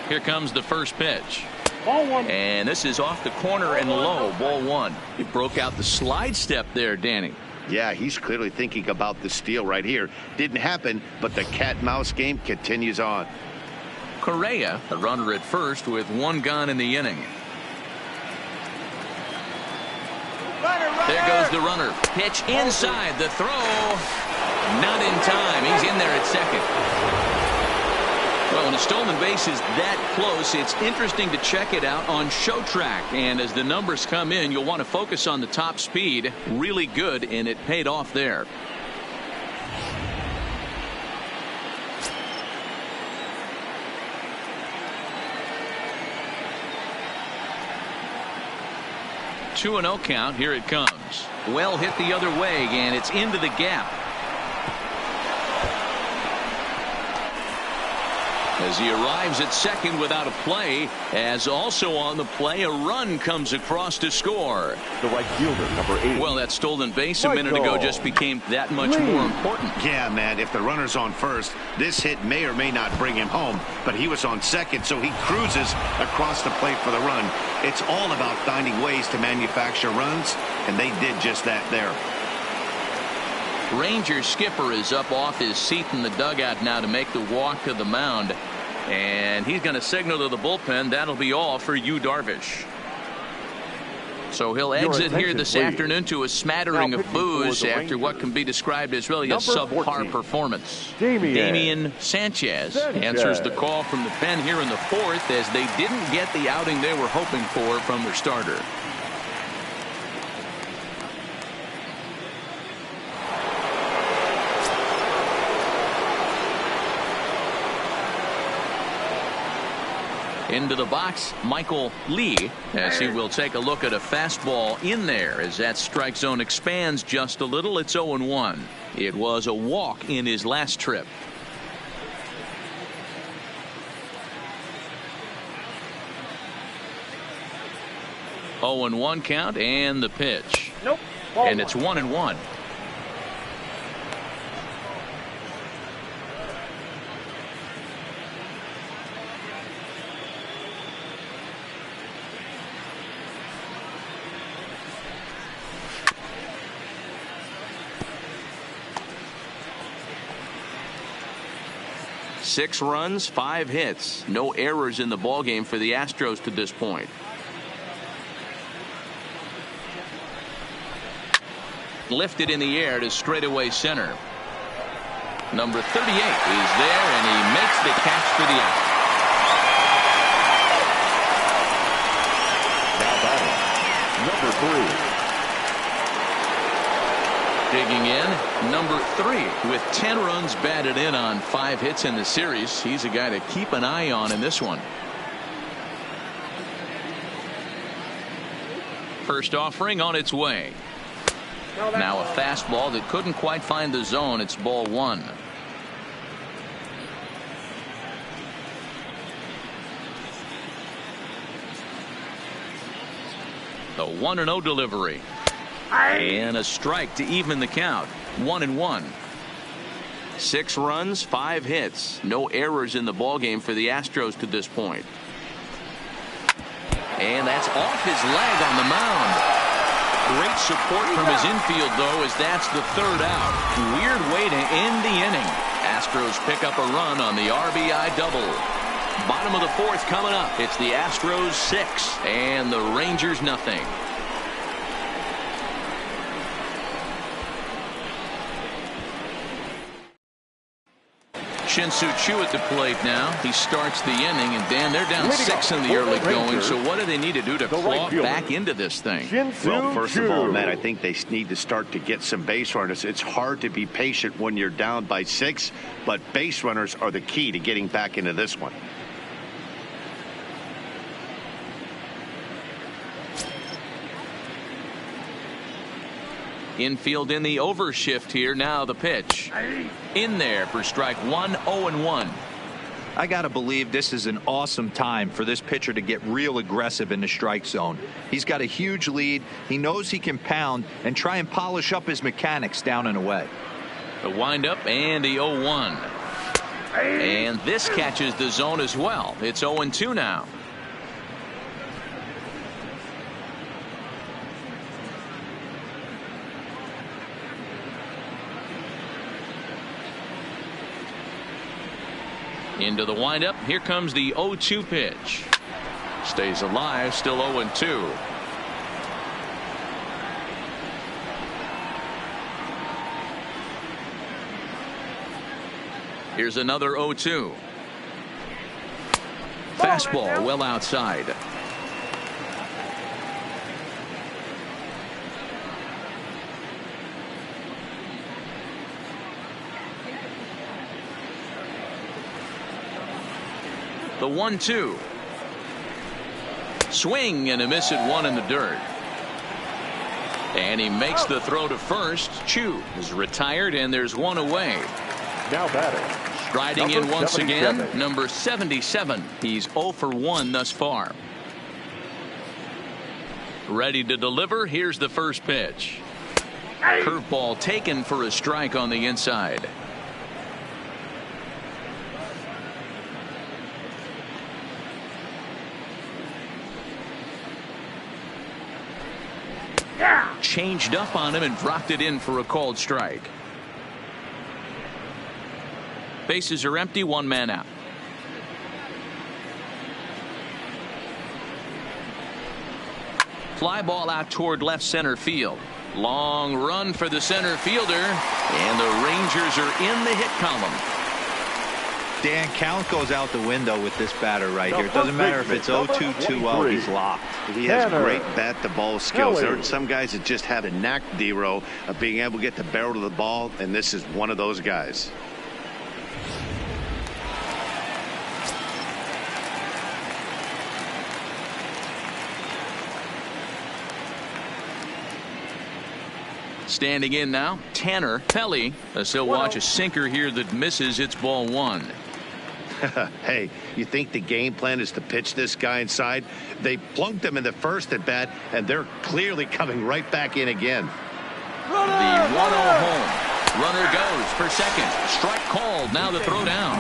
Here comes the first pitch. And this is off the corner and low, ball one. He broke out the slide step there, Danny. Yeah, he's clearly thinking about the steal right here. Didn't happen, but the cat-mouse game continues on. Correa, the runner at first with one gone in the inning. There goes the runner. Pitch inside. The throw. Not in time. He's in there at second. Well, when a stolen base is that close, it's interesting to check it out on Show Track. And as the numbers come in, you'll want to focus on the top speed. Really good, and it paid off there. Two 2-0 count. Here it comes. Well hit the other way, and it's into the gap. As he arrives at second without a play, as also on the play, a run comes across to score. The right fielder, number 8. Well, that stolen base a minute ago just became that much more important. Yeah, man, if the runner's on first, this hit may or may not bring him home, but he was on second, so he cruises across the plate for the run. It's all about finding ways to manufacture runs, and they did just that there. Ranger skipper is up off his seat in the dugout now to make the walk to the mound, and he's going to signal to the bullpen. That'll be all for Yu Darvish. So he'll exit here this afternoon to a smattering of boos after what can be described as really a subpar performance. Damian Sanchez answers the call from the pen here in the fourth, as they didn't get the outing they were hoping for from their starter. Into the box, Michael Lee, as he will take a look at a fastball in there as that strike zone expands just a little. It's 0-1. It was a walk in his last trip. Oh, 0-1 count, and the pitch. Nope. And it's 1-1. Six runs, 5 hits, no errors in the ballgame for the Astros to this point. Lifted in the air to straightaway center. Number 38 is there, and he makes the catch for the out. Now batting, number 3. Digging in, number 3 with 10 runs batted in on 5 hits in the series. He's a guy to keep an eye on in this one. First offering on its way. Now a fastball that couldn't quite find the zone. It's ball 1. The 1-0 delivery. And a strike to even the count. 1-1. 6 runs, 5 hits, no errors in the ballgame for the Astros to this point. And that's off his leg on the mound. Great support from his infield, though, as that's the 3rd out. Weird way to end the inning. Astros pick up a run on the RBI double. Bottom of the 4th coming up. It's the Astros 6 and the Rangers nothing. Shin-Soo Choo at the plate now. He starts the inning, and Dan, they're down 6 in the early going. So what do they need to do to claw back into this thing? Well, first of all, Matt, I think they need to start to get some base runners. It's hard to be patient when you're down by 6, but base runners are the key to getting back into this one. Infield in the overshift here. Now the pitch. In there for strike one, 0-1. I got to believe this is an awesome time for this pitcher to get real aggressive in the strike zone. He's got a huge lead. He knows he can pound and try and polish up his mechanics down and away. The windup and the 0-1. And this catches the zone as well. It's 0-2 now. Into the windup. Here comes the 0-2 pitch. Stays alive. Still 0-2. Here's another 0-2. Fastball well outside. The 1-2. Swing and a miss at one in the dirt. And he makes the throw to first. Chu is retired and there's one away. Now batting. Striding in once 77. again, number 77. He's 0 for 1 thus far. Ready to deliver. Here's the first pitch. Curveball taken for a strike on the inside. Changed up on him and dropped it in for a called strike. Bases are empty, one man out. Fly ball out toward left center field. Long run for the center fielder, and the Rangers are in the hit column. Dan, count goes out the window with this batter right here. It doesn't matter if it's 0-2, 2-0, he's locked. He has great bat-to-ball skills. There are some guys that just have a knack, D-Row, of being able to get the barrel of the ball, and this is one of those guys. Standing in now, Tanner Pelly, as he'll watch a sinker here that misses. It's ball one. Hey, you think the game plan is to pitch this guy inside? They plunked him in the first at bat, and they're clearly coming right back in again. The 1-0 home. Runner goes for second. Strike called. Now the throw down.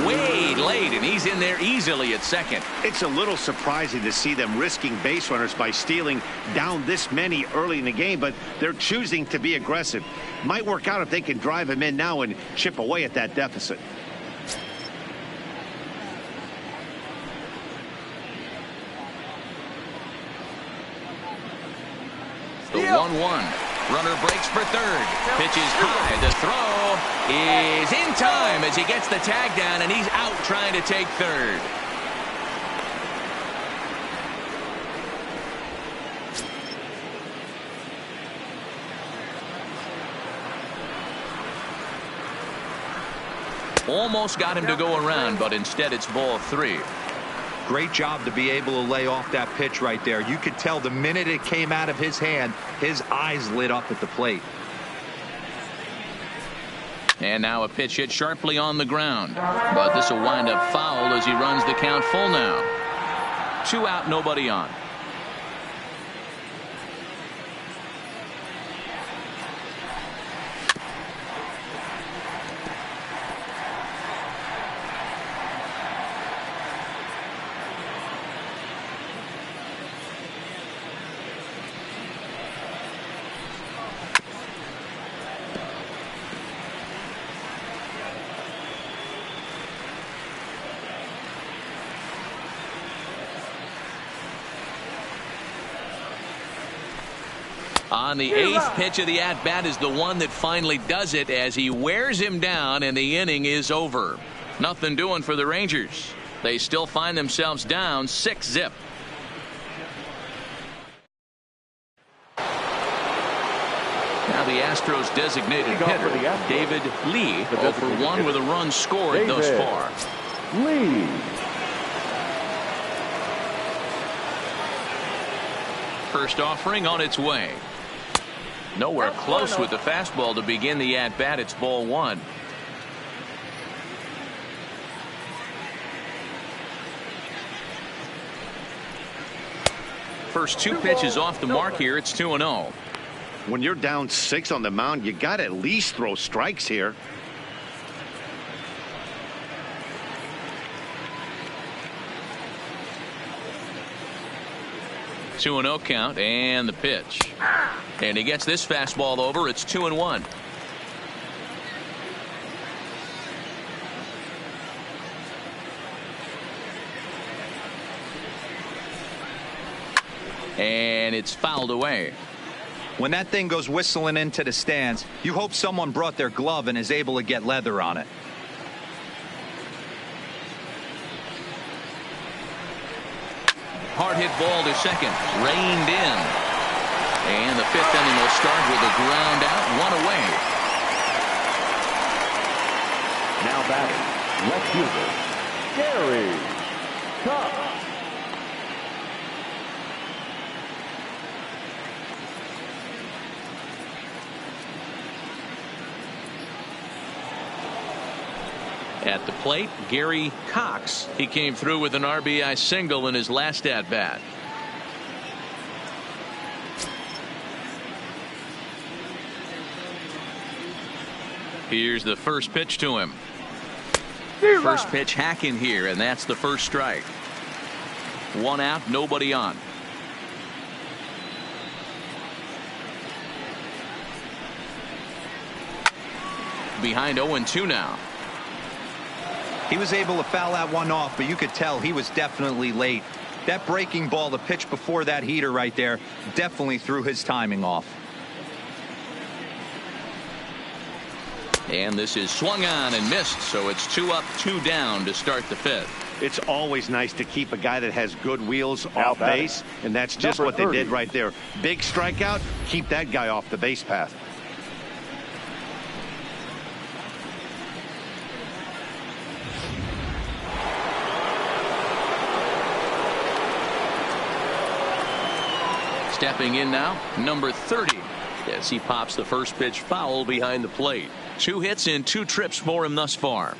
Way late, and he's in there easily at second. It's a little surprising to see them risking base runners by stealing down this many early in the game, but they're choosing to be aggressive. Might work out if they can drive him in now and chip away at that deficit. The 1-1. Runner breaks for third. Pitches high. The throw is in time as he gets the tag down, and he's out trying to take third. Almost got him to go around, but instead it's ball three. Great job to be able to lay off that pitch right there. You could tell the minute it came out of his hand, his eyes lit up at the plate. And now a pitch hit sharply on the ground. But this will wind up foul as he runs the count full now. 2 out, nobody on. On the 8th pitch of the at-bat is the one that finally does it as he wears him down, and the inning is over. Nothing doing for the Rangers. They still find themselves down 6-0. Now the Astros designated hitter, David Lee, 0 for 1 with a run scored thus far. Lee. First offering on its way. Nowhere close with the fastball to begin the at-bat. It's ball one. First two pitches off the mark here. It's 2-0. When you're down 6 on the mound, you got to at least throw strikes here. Two 2-0 count and the pitch. And he gets this fastball over. It's 2-1. And it's fouled away. When that thing goes whistling into the stands, you hope someone brought their glove and is able to get leather on it. Hard hit ball to second. Reined in. And the 5th inning will start with a ground out, 1 away. Now batting, left fielder, Gary Cox. At the plate, Gary Cox. He came through with an RBI single in his last at-bat. Here's the first pitch to him. First pitch hack in here, and that's the first strike. 1 out, nobody on. Behind 0-2 now. He was able to foul that one off, but you could tell he was definitely late. That breaking ball, the pitch before that heater right there, definitely threw his timing off. And this is swung on and missed, so it's 2 up, 2 down to start the 5th. It's always nice to keep a guy that has good wheels off base, and that's just what they did right there. Big strikeout, keep that guy off the base path. Stepping in now, number 30, as he pops the first pitch foul behind the plate. 2 hits in 2 trips for him thus far.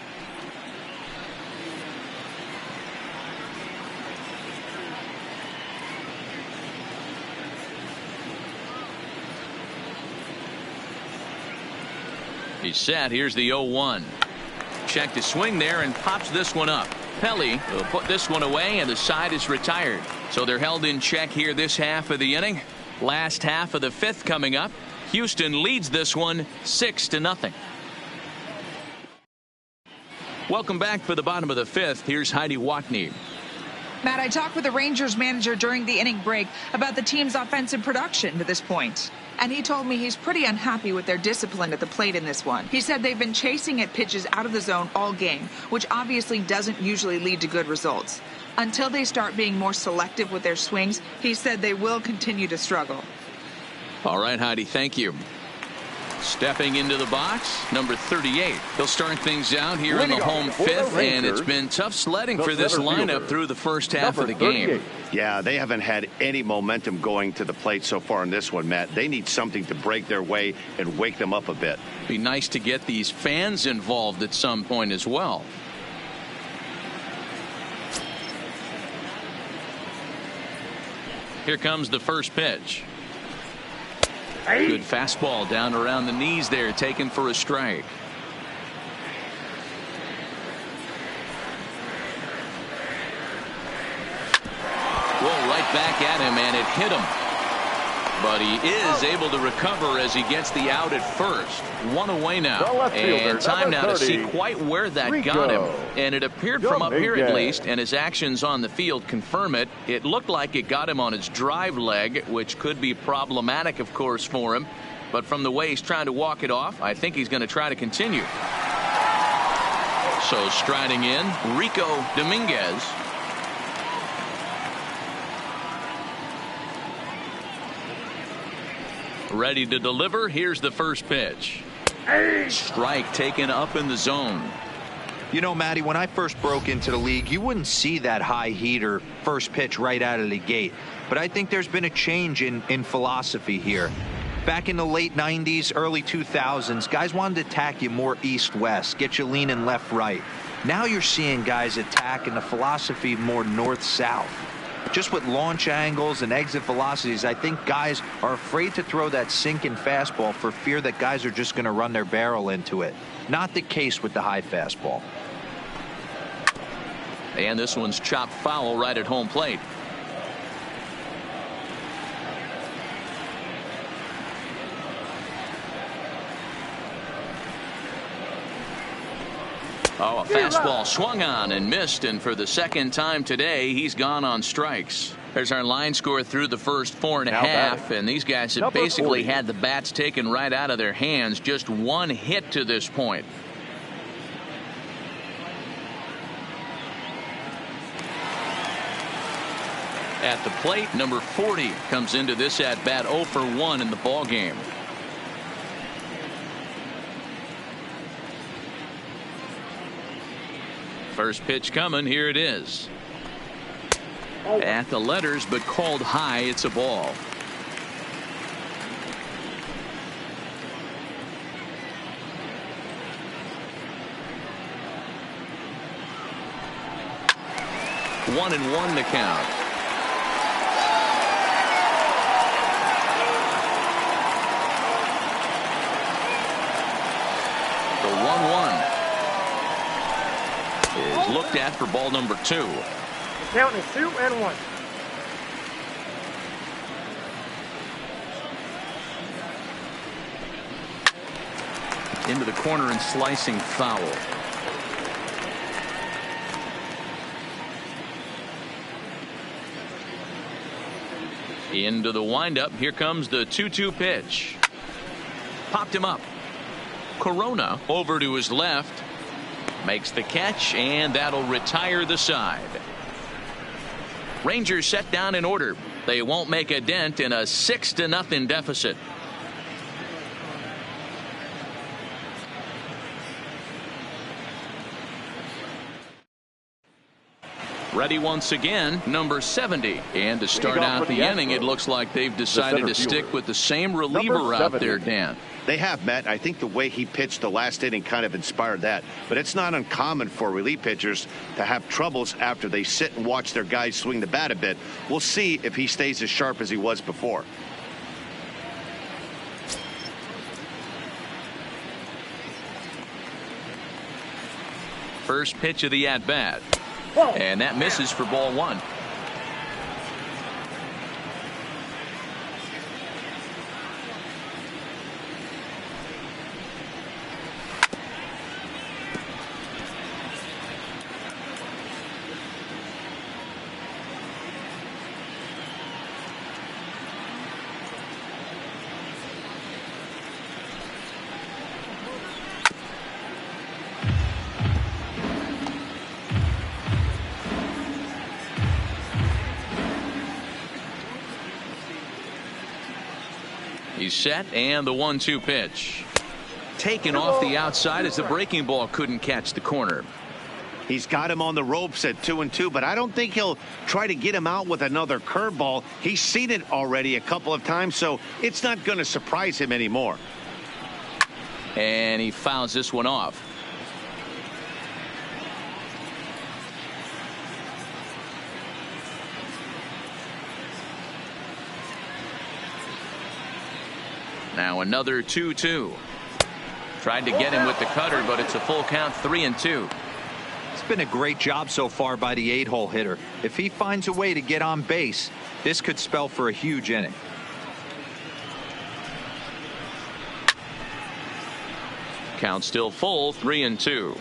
He's set. Here's the 0-1. Check to swing there and pops this one up. Pelly will put this one away, and the side is retired. So they're held in check here this half of the inning. Last half of the 5th coming up. Houston leads this one 6-0. Welcome back for the bottom of the 5th. Here's Heidi Watney. Matt, I talked with the Rangers manager during the inning break about the team's offensive production to this point. And he told me he's pretty unhappy with their discipline at the plate in this one. He said they've been chasing at pitches out of the zone all game, which obviously doesn't usually lead to good results. Until they start being more selective with their swings, he said they will continue to struggle. All right, Heidi, thank you. Stepping into the box, number 38. He'll start things out here in the home 5th, and it's been tough sledding for this lineup through the first half of the game. Yeah, they haven't had any momentum going to the plate so far in this one, Matt. They need something to break their way and wake them up a bit. Be nice to get these fans involved at some point as well. Here comes the first pitch. Good fastball down around the knees there, taken for a strike. Whoa, right back at him, and it hit him. But he is able to recover as he gets the out at first. 1 away now. And time now to see quite where that got him. And it appeared from up here at least, and his actions on the field confirm it. It looked like it got him on his drive leg, which could be problematic, of course, for him. But from the way he's trying to walk it off, I think he's going to try to continue. So striding in, Rico Dominguez. Ready to deliver. Here's the first pitch. Strike taken up in the zone. You know, Matty, when I first broke into the league, you wouldn't see that high heater first pitch right out of the gate. But I think there's been a change in philosophy here. Back in the late 90s, early 2000s, guys wanted to attack you more east-west, get you leaning left-right. Now you're seeing guys attack in the philosophy more north-south. Just with launch angles and exit velocities, I think guys are afraid to throw that sinking fastball for fear that guys are just going to run their barrel into it. Not the case with the high fastball. And this one's chopped foul right at home plate. Oh, a fastball swung on and missed, and for the second time today, he's gone on strikes. There's our line score through the first 4.5, and these guys have basically had the bats taken right out of their hands. Just one hit to this point. At the plate, number 40 comes into this at bat 0 for 1 in the ball game. First pitch coming. Here it is. At the letters, but called high. It's a ball. One and one to count. The 1-1 is looked at for ball number 2. The count is 2-1. Into the corner and slicing foul. Into the windup. Here comes the 2-2 pitch. Popped him up. Corona over to his left. Makes the catch, and that'll retire the side. Rangers set down in order. They won't make a dent in a 6-0 deficit. Ready once again, number 70. And to start out the inning, it looks like they've decided to stick with the same reliever out there, Dan. They have, Matt. I think the way he pitched the last inning kind of inspired that. But it's not uncommon for relief pitchers to have troubles after they sit and watch their guys swing the bat a bit. We'll see if he stays as sharp as he was before. First pitch of the at-bat. And that misses for ball 1. He's set, and the 1-2 pitch. Taken off the outside as the breaking ball couldn't catch the corner. He's got him on the ropes at 2-2, but I don't think he'll try to get him out with another curveball. He's seen it already a couple of times, so it's not going to surprise him anymore. And he fouls this one off. Now another 2-2. Tried to get him with the cutter, but it's a full count, 3-2. It's been a great job so far by the 8-hole hitter. If he finds a way to get on base, this could spell for a huge inning. Count still full, 3-2.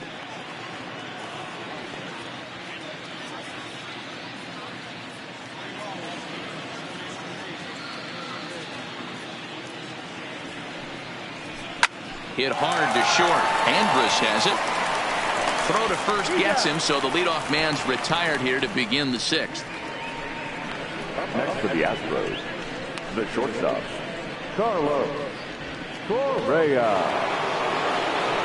Hit hard to short. Andrus has it. Throw to first gets him, so the leadoff man's retired here to begin the 6th. Next for the Astros, the shortstop, Carlos Correa.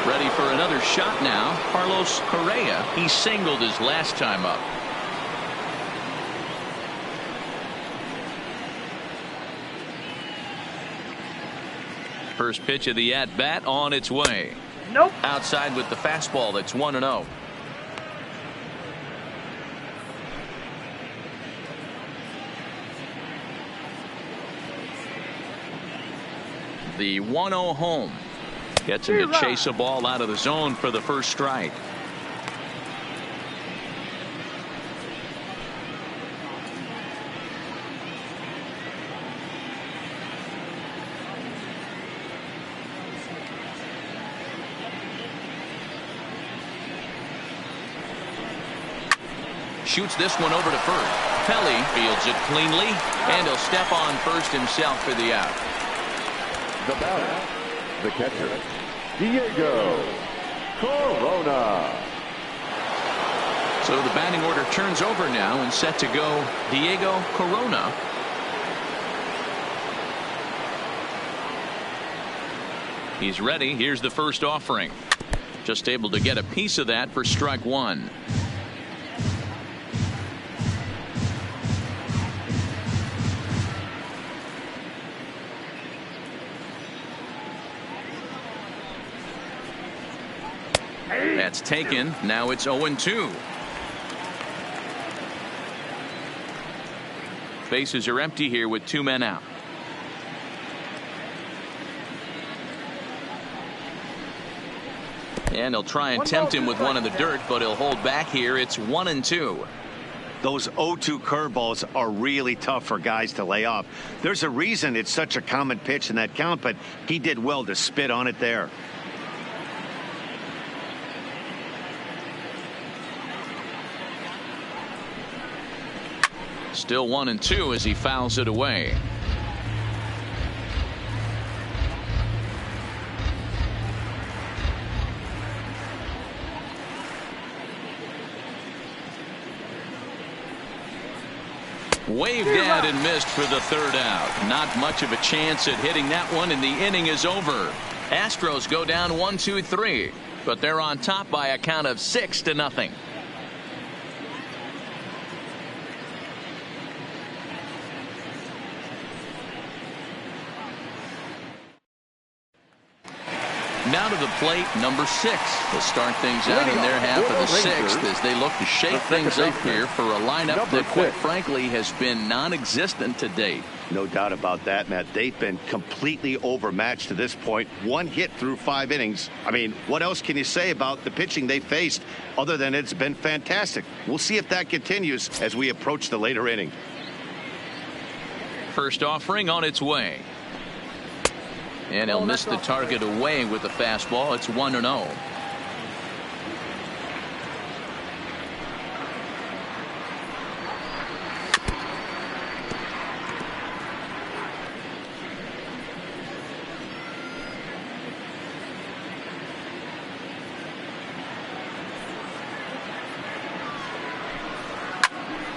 Ready for another shot now. Carlos Correa. He singled his last time up. First pitch of the at-bat on its way. Nope. Outside with the fastball. That's 1-0. The 1-0 home. Gets him to chase a ball out of the zone for the first strike. Shoots this one over to first. Pelly fields it cleanly, and he'll step on first himself for the out. The batter, the catcher, Diego Corona. So the batting order turns over now and set to go Diego Corona. He's ready. Here's the first offering. Just able to get a piece of that for strike one. That's taken. Now it's 0-2. Bases are empty here with 2 men out. And he'll try and tempt him with one in the dirt, but he'll hold back here. It's 1-2. Those 0-2 curveballs are really tough for guys to lay off. There's a reason it's such a common pitch in that count, but he did well to spit on it there. Still 1-2 as he fouls it away. Waved at and missed for the third out. Not much of a chance at hitting that one, and the inning is over. Astros go down 1-2-3, but they're on top by a count of 6-0. Now to the plate, number 6. They'll start things out in their half of the 6th as they look to shake things up here for a lineup that, quite frankly, has been non-existent to date. No doubt about that, Matt. They've been completely overmatched to this point. 1 hit through 5 innings. I mean, what else can you say about the pitching they faced other than it's been fantastic? We'll see if that continues as we approach the later inning. First offering on its way. And he'll miss the target away with the fastball. It's 1-0.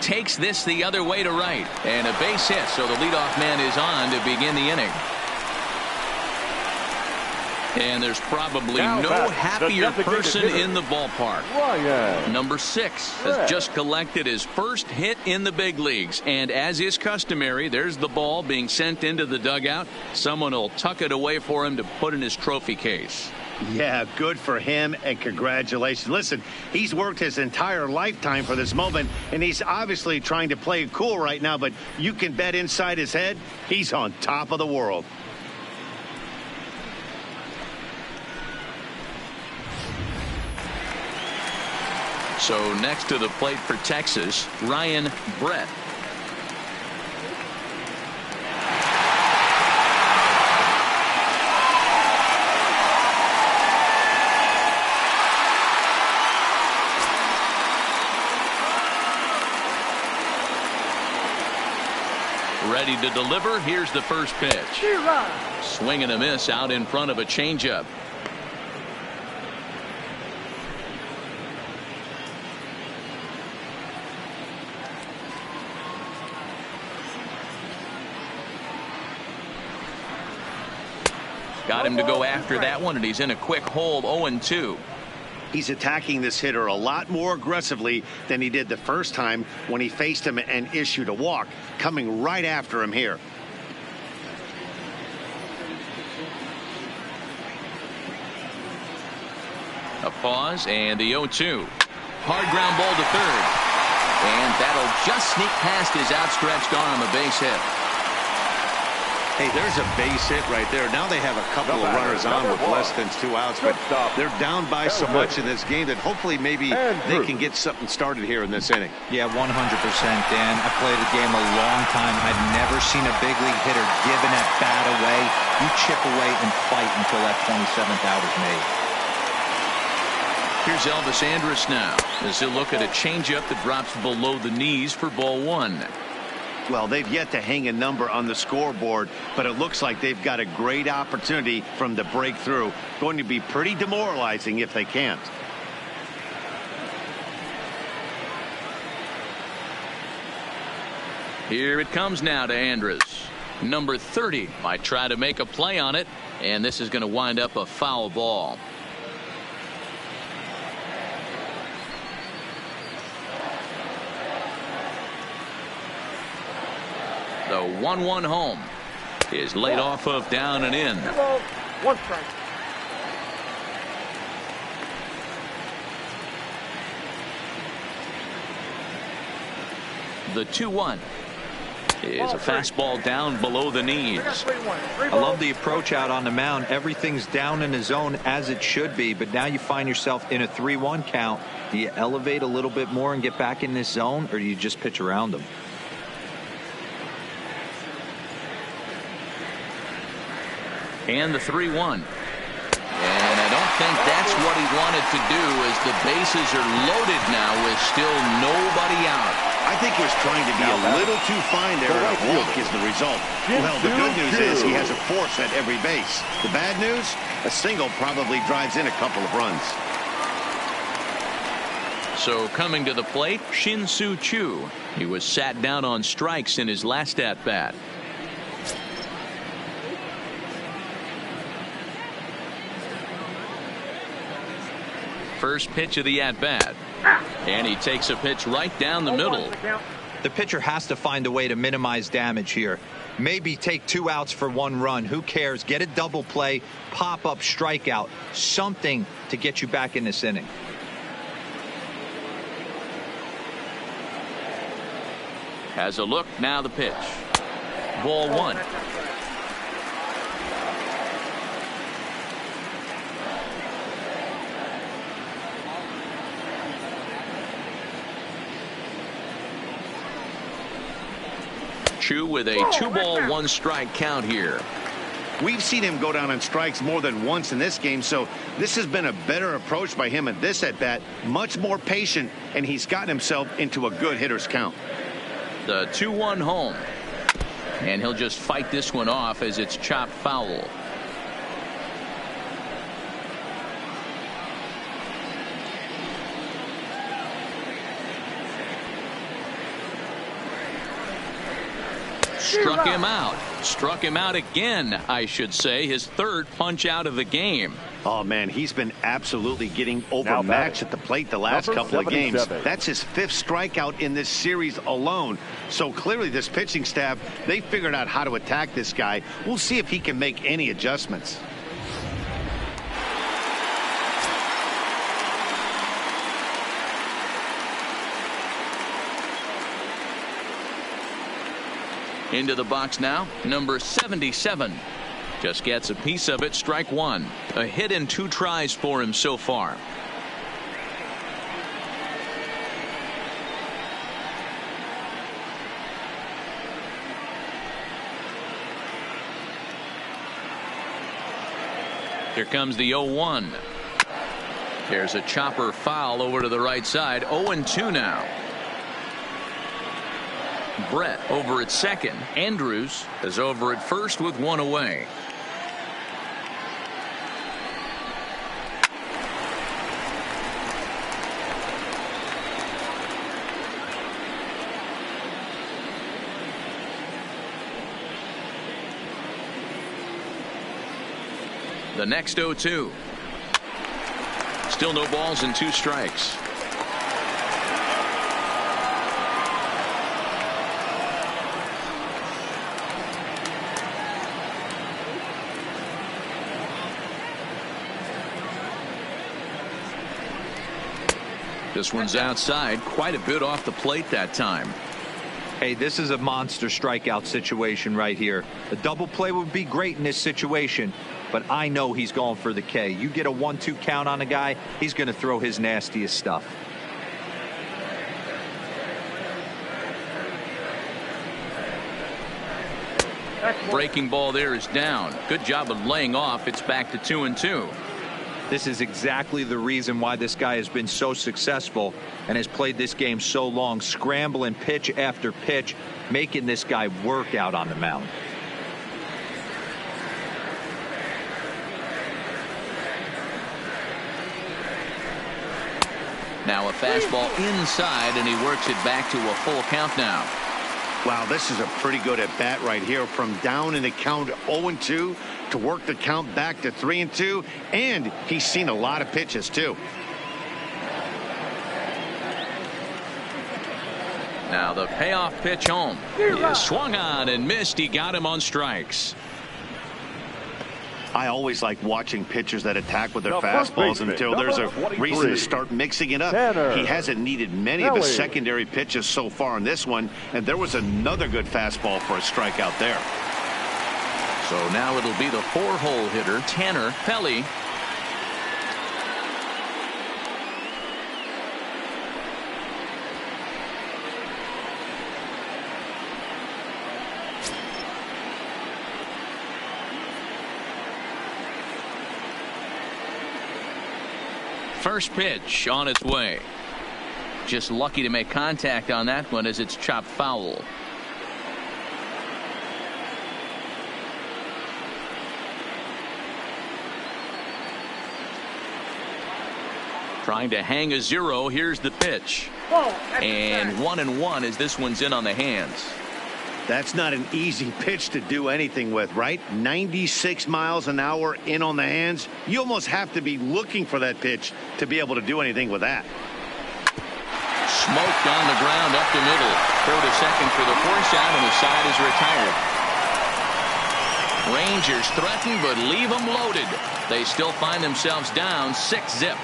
Takes this the other way to right. And a base hit, so the leadoff man is on to begin the inning. And there's probably no happier person in the ballpark. Number 6 has just collected his first hit in the big leagues. And as is customary, there's the ball being sent into the dugout. Someone will tuck it away for him to put in his trophy case. Yeah, good for him, and congratulations. Listen, he's worked his entire lifetime for this moment, and he's obviously trying to play it cool right now, but you can bet inside his head, he's on top of the world. So next to the plate for Texas, Ryan Brett. Ready to deliver. Here's the first pitch. Swing and a miss out in front of a changeup. Got him to go after that one, and he's in a quick hole. 0-2. He's attacking this hitter a lot more aggressively than he did the first time when he faced him and issued a walk, coming right after him here. A pause and the 0-2. Hard ground ball to third. And that'll just sneak past his outstretched arm, a base hit. Hey, there's a base hit right there. Now they have a couple of runners on with less than 2 outs, but they're down by so much in this game that hopefully maybe they can get something started here in this inning. Yeah, 100%, Dan. I played the game a long time. I've never seen a big league hitter give an at-bat away. You chip away and fight until that 27th out is made. Here's Elvis Andrus now as he'll look at a changeup that drops below the knees for ball one. Well, they've yet to hang a number on the scoreboard, but it looks like they've got a great opportunity from the breakthrough. Going to be pretty demoralizing if they can't. Here it comes now to Andrus. Number 30 might try to make a play on it, and this is going to wind up a foul ball. The 1-1 home is laid off of down and in. 1 strike. The 2-1 is a fastball down below the knees. I love the approach out on the mound. Everything's down in the zone as it should be, but now you find yourself in a 3-1 count. Do you elevate a little bit more and get back in this zone, or do you just pitch around them? And the 3-1. And I don't think that's what he wanted to do, as the bases are loaded now with still nobody out. I think he was trying to be a little too fine there. A walk is the result. Well, the good news is he has a force at every base. The bad news, a single probably drives in a couple of runs. So coming to the plate, Shin-Soo Choo. He was sat down on strikes in his last at-bat. First pitch of the at-bat, and he takes a pitch right down the middle. The pitcher has to find a way to minimize damage here. Maybe take 2 outs for 1 run. Who cares? Get a double play, pop up, strikeout, something to get you back in this inning. Has a look, now the pitch. Ball 1. Choo with a 2-ball 1-strike count here. We've seen him go down on strikes more than once in this game, so this has been a better approach by him at this at-bat. Much more patient, and he's gotten himself into a good hitter's count. The 2-1 home. And he'll just fight this one off as it's chopped foul. Struck him out. Struck him out again, I should say. His 3rd punch out of the game. Oh, man, he's been absolutely getting overmatched at the plate the last couple of games. That's his 5th strikeout in this series alone. So clearly this pitching staff, they figured out how to attack this guy. We'll see if he can make any adjustments. Into the box now, number 77. Just gets a piece of it, strike 1. A hit in 2 tries for him so far. Here comes the 0-1. There's a chopper foul over to the right side. 0-2 now. Brett over at second. Andrus is over at first with 1 away. The next 0-2. Still no balls and 2 strikes. This one's outside, quite a bit off the plate that time. Hey, this is a monster strikeout situation right here. A double play would be great in this situation, but I know he's going for the K. You get a 1-2 count on a guy, he's going to throw his nastiest stuff. Breaking ball there is down. Good job of laying off. It's back to 2-2. This is exactly the reason why this guy has been so successful and has played this game so long, scrambling pitch after pitch, making this guy work out on the mound. Now a fastball inside, and he works it back to a full count now. Wow, this is a pretty good at bat right here. From down in the count 0-2 to work the count back to 3-2, and he's seen a lot of pitches too. Now the payoff pitch home. He is swung on and missed. He got him on strikes. I always like watching pitchers that attack with their fastballs until there's a reason to start mixing it up. He hasn't needed many of his secondary pitches so far in this one, and there was another good fastball for a strikeout there. So now it'll be the 4-hole hitter, Tanner Pelly. First pitch on its way. Just lucky to make contact on that one as it's chopped foul. Trying to hang a 0. Here's the pitch. And 1-1 as this one's in on the hands. That's not an easy pitch to do anything with, right? 96 miles an hour in on the hands. You almost have to be looking for that pitch to be able to do anything with that. Smoked on the ground up the middle. Throw to second for the force out, and the side is retired. Rangers threaten but leave them loaded. They still find themselves down 6-0.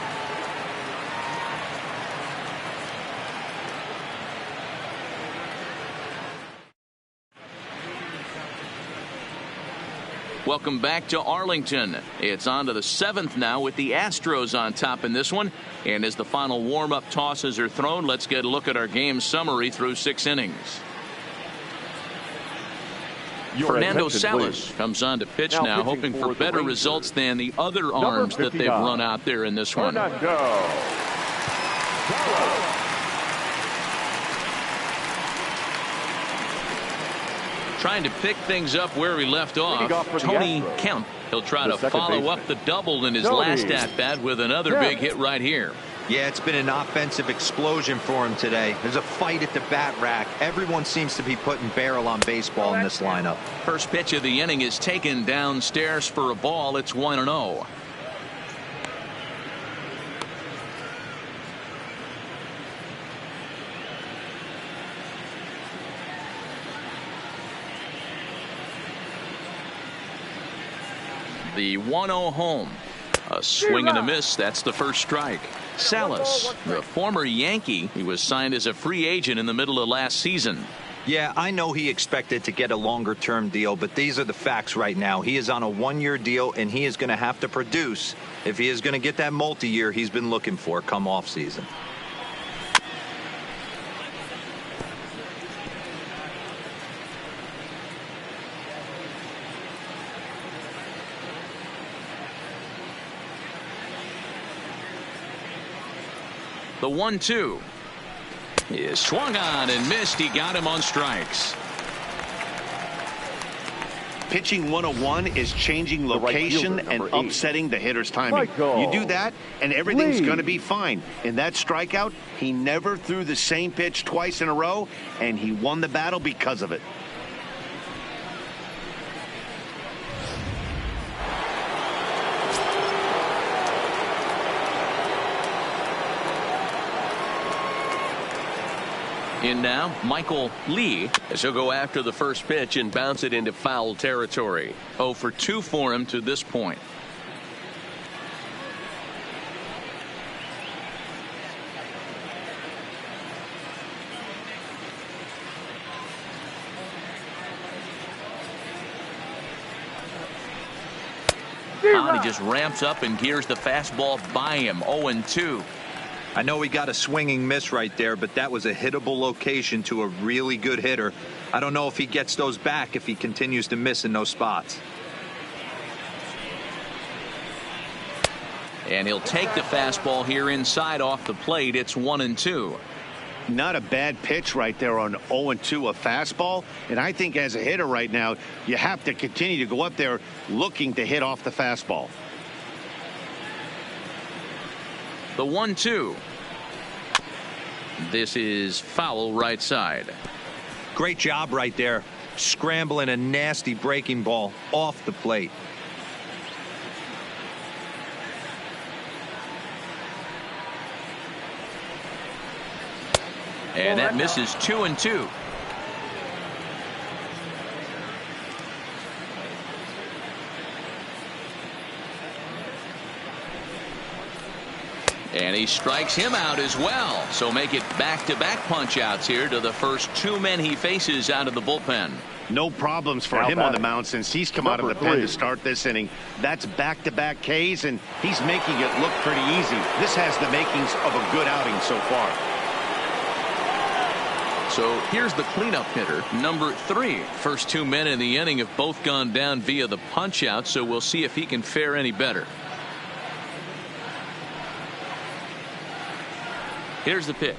Welcome back to Arlington. It's on to the 7th now with the Astros on top in this one. And as the final warm-up tosses are thrown, let's get a look at our game summary through 6 innings. Fernando Salas comes on to pitch now, hoping for better results than the other arms that they've run out there in this one. Trying to pick things up where he left off. Tony Kemp. He'll try to follow up the double in his last at-bat with another big hit right here. Yeah, it's been an offensive explosion for him today. There's a fight at the bat rack. Everyone seems to be putting barrel on baseball in this lineup. First pitch of the inning is taken downstairs for a ball. It's 1-0. The 1-0 home. A swing and a miss. That's the first strike. Salas, the former Yankee, he was signed as a free agent in the middle of last season. Yeah, I know he expected to get a longer-term deal, but these are the facts right now. He is on a 1-year deal, and he is going to have to produce if he is going to get that multi-year he's been looking for come off season. The 1-2 is swung on and missed. He got him on strikes. Pitching 101 is changing location and upsetting the hitter's timing. You do that and everything's going to be fine. In that strikeout, he never threw the same pitch twice in a row, and he won the battle because of it. In now, Michael Lee, as he'll go after the first pitch and bounce it into foul territory. 0 for 2 for him to this point. Now he just ramps up and gears the fastball by him. 0-2. I know he got a swinging miss right there, but that was a hittable location to a really good hitter. I don't know if he gets those back if he continues to miss in those spots. And he'll take the fastball here inside off the plate. It's 1-2. Not a bad pitch right there on 0-2, a fastball. And I think as a hitter right now, you have to continue to go up there looking to hit off the fastball. The 1-2. This is foul right side. Great job right there, scrambling a nasty breaking ball off the plate. And that misses 2-2. And he strikes him out as well. So make it back-to-back punch-outs here to the first two men he faces out of the bullpen. No problems for him on the mound since he's come out of the pen to start this inning. That's back-to-back Ks, and he's making it look pretty easy. This has the makings of a good outing so far. So here's the cleanup hitter, number 3. First two men in the inning have both gone down via the punch-out, so we'll see if he can fare any better. Here's the pitch.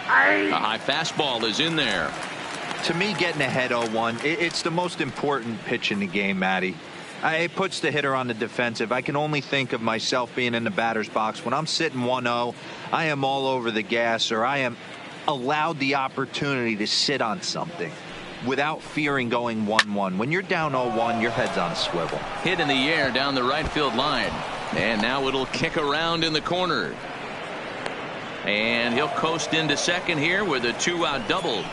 A high fastball is in there. To me, getting ahead 0-1, it's the most important pitch in the game, Matty. It puts the hitter on the defensive. I can only think of myself being in the batter's box. When I'm sitting 1-0, I am all over the gas, or I am allowed the opportunity to sit on something without fearing going 1-1. When you're down 0-1, your head's on a swivel. Hit in the air down the right field line. And now it'll kick around in the corner. And he'll coast into second here with a 2-out double.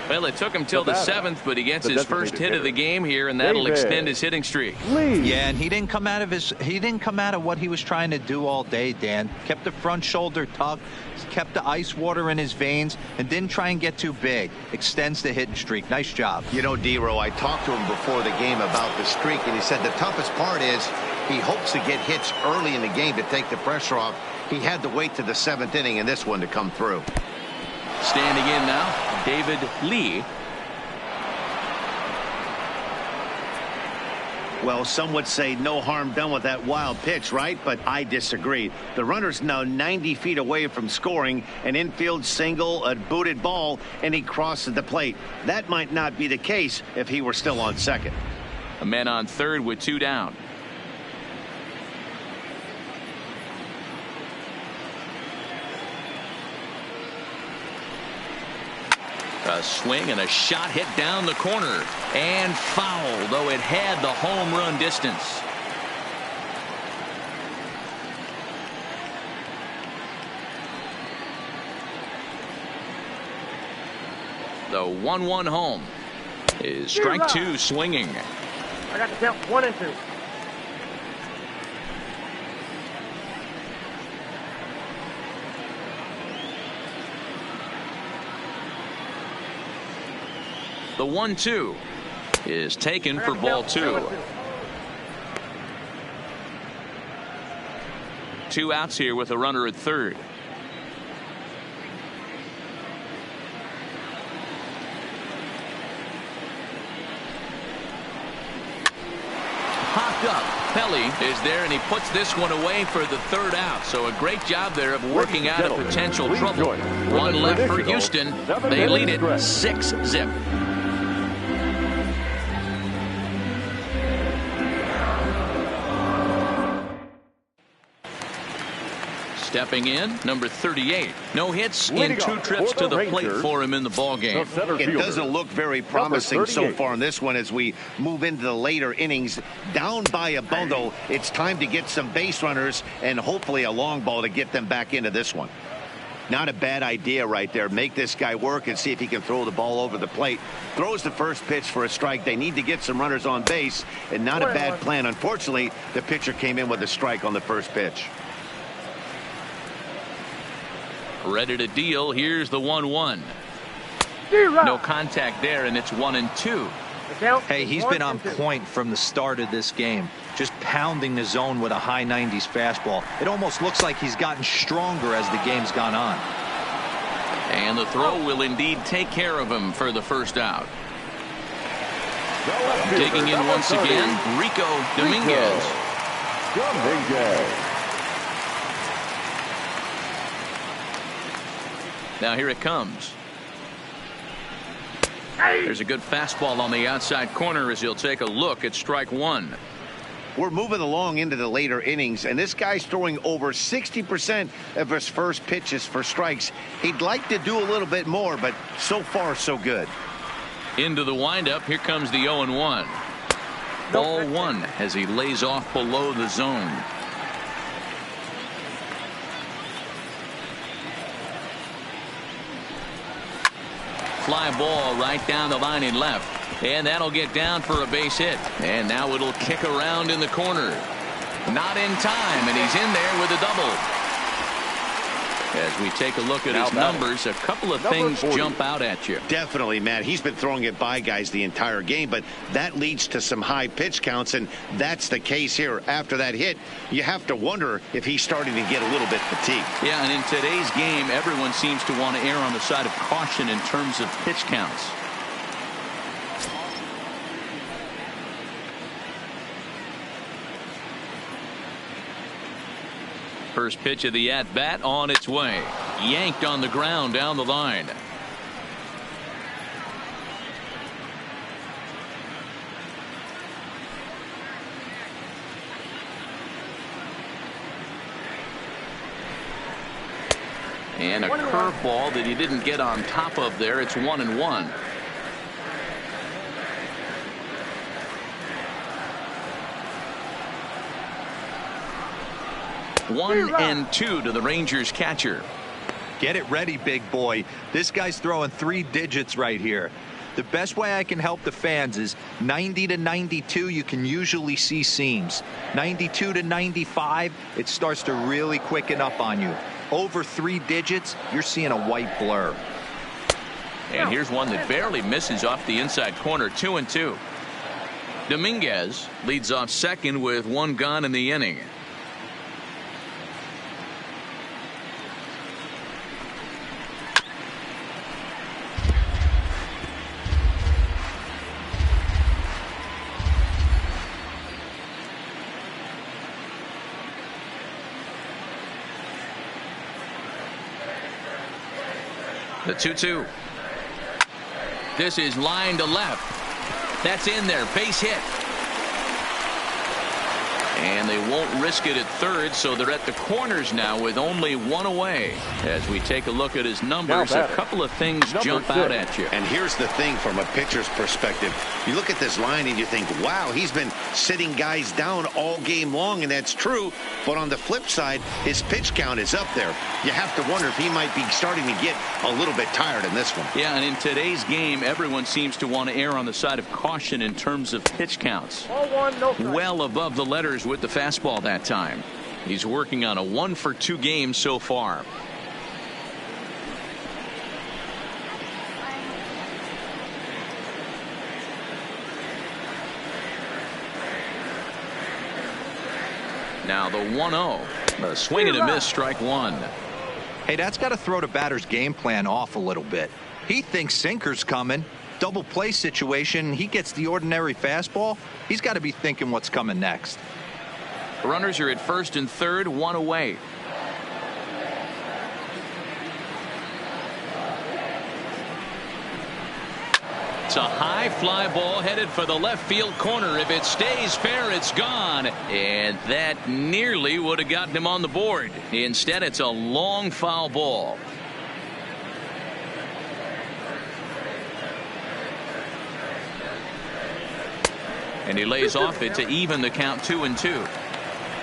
Well, it took him till the 7th, but he gets his first hit of the game here, and that'll extend his hitting streak. Yeah, and he didn't come out of what he was trying to do all day, Dan. Kept the front shoulder tucked, kept the ice water in his veins, and didn't try and get too big. Extends the hitting streak. Nice job. You know, D-Row, I talked to him before the game about the streak, and he said the toughest part is he hopes to get hits early in the game to take the pressure off. He had to wait to the 7th inning in this one to come through. Standing in now, David Lee. Well, some would say no harm done with that wild pitch, right? But I disagree. The runner's now 90 feet away from scoring, an infield single, a booted ball, and he crosses the plate. That might not be the case if he were still on second. A man on third with 2 down. A swing and a shot hit down the corner and foul, though it had the home run distance. The 1-1 home is strike 2 swinging. I got the count 1-2. The 1-2 is taken for ball 2. 2 outs here with a runner at third. Popped up. Pelly is there, and he puts this one away for the 3rd out. So a great job there of working out a potential trouble. One left for Houston. They lead it 6-zip. Stepping in, number 38. No hits in 2 trips to the plate for him in the ballgame. It doesn't look very promising so far in this one as we move into the later innings. Down by a bundle, it's time to get some base runners and hopefully a long ball to get them back into this one. Not a bad idea right there. Make this guy work and see if he can throw the ball over the plate. Throws the first pitch for a strike. They need to get some runners on base, and not a bad plan. Unfortunately, the pitcher came in with a strike on the first pitch. Ready to deal. Here's the 1-1. No contact there, and it's 1-2. Hey, he's been on point from the start of this game. just pounding the zone with a high 90s fastball. It almost looks like he's gotten stronger as the game's gone on. And the throw will indeed take care of him for the first out. Digging in once again, Rico Dominguez. Now here it comes. There's a good fastball on the outside corner as he'll take a look at strike one. We're moving along into the later innings, and this guy's throwing over 60% of his first pitches for strikes. He'd like to do a little bit more, but so far so good. Into the windup, here comes the 0-1. Ball one as he lays off below the zone. Fly ball right down the line in left, and that'll get down for a base hit. And now it'll kick around in the corner. Not in time, and he's in there with a double. As we take a look at his numbers, a couple of things jump out at you. Definitely, Matt. He's been throwing it by guys the entire game, but that leads to some high pitch counts, and that's the case here. After that hit, you have to wonder if he's starting to get a little bit fatigued. Yeah, and in today's game, everyone seems to want to err on the side of caution in terms of pitch counts. First pitch of the at-bat on its way. Yanked on the ground down the line. And a curveball that he didn't get on top of there. It's 1-1. One and two to the Rangers catcher. Get it ready, big boy. This guy's throwing 3 digits right here. The best way I can help the fans is 90 to 92. You can usually see seams. 92 to 95. It starts to really quicken up on you. Over 3 digits, you're seeing a white blur. And here's one that barely misses off the inside corner. 2-2. Dominguez leads off second with 1 gone in the inning. The 2-2. This is line to left. That's in there. Base hit. And they won't risk it at third, so they're at the corners now with only 1 away. As we take a look at his numbers, a couple of things jump out at you. And here's the thing from a pitcher's perspective. You look at this line and you think, wow, he's been sitting guys down all game long, and that's true. But on the flip side, his pitch count is up there. You have to wonder if he might be starting to get a little bit tired in this one. Yeah, and in today's game, everyone seems to want to err on the side of caution in terms of pitch counts. Well above the letters with the fastball that time. He's working on a 1-for-2 game so far. Now the 1-0. A swing and a miss, strike one. Hey, that's got to throw the batter's game plan off a little bit. He thinks sinker's coming. Double play situation. He gets the ordinary fastball. He's got to be thinking what's coming next. Runners are at first and third, 1 away. It's a high fly ball headed for the left field corner. If it stays fair, it's gone. And that nearly would have gotten him on the board. Instead, it's a long foul ball. And he lays off it to even the count 2-2.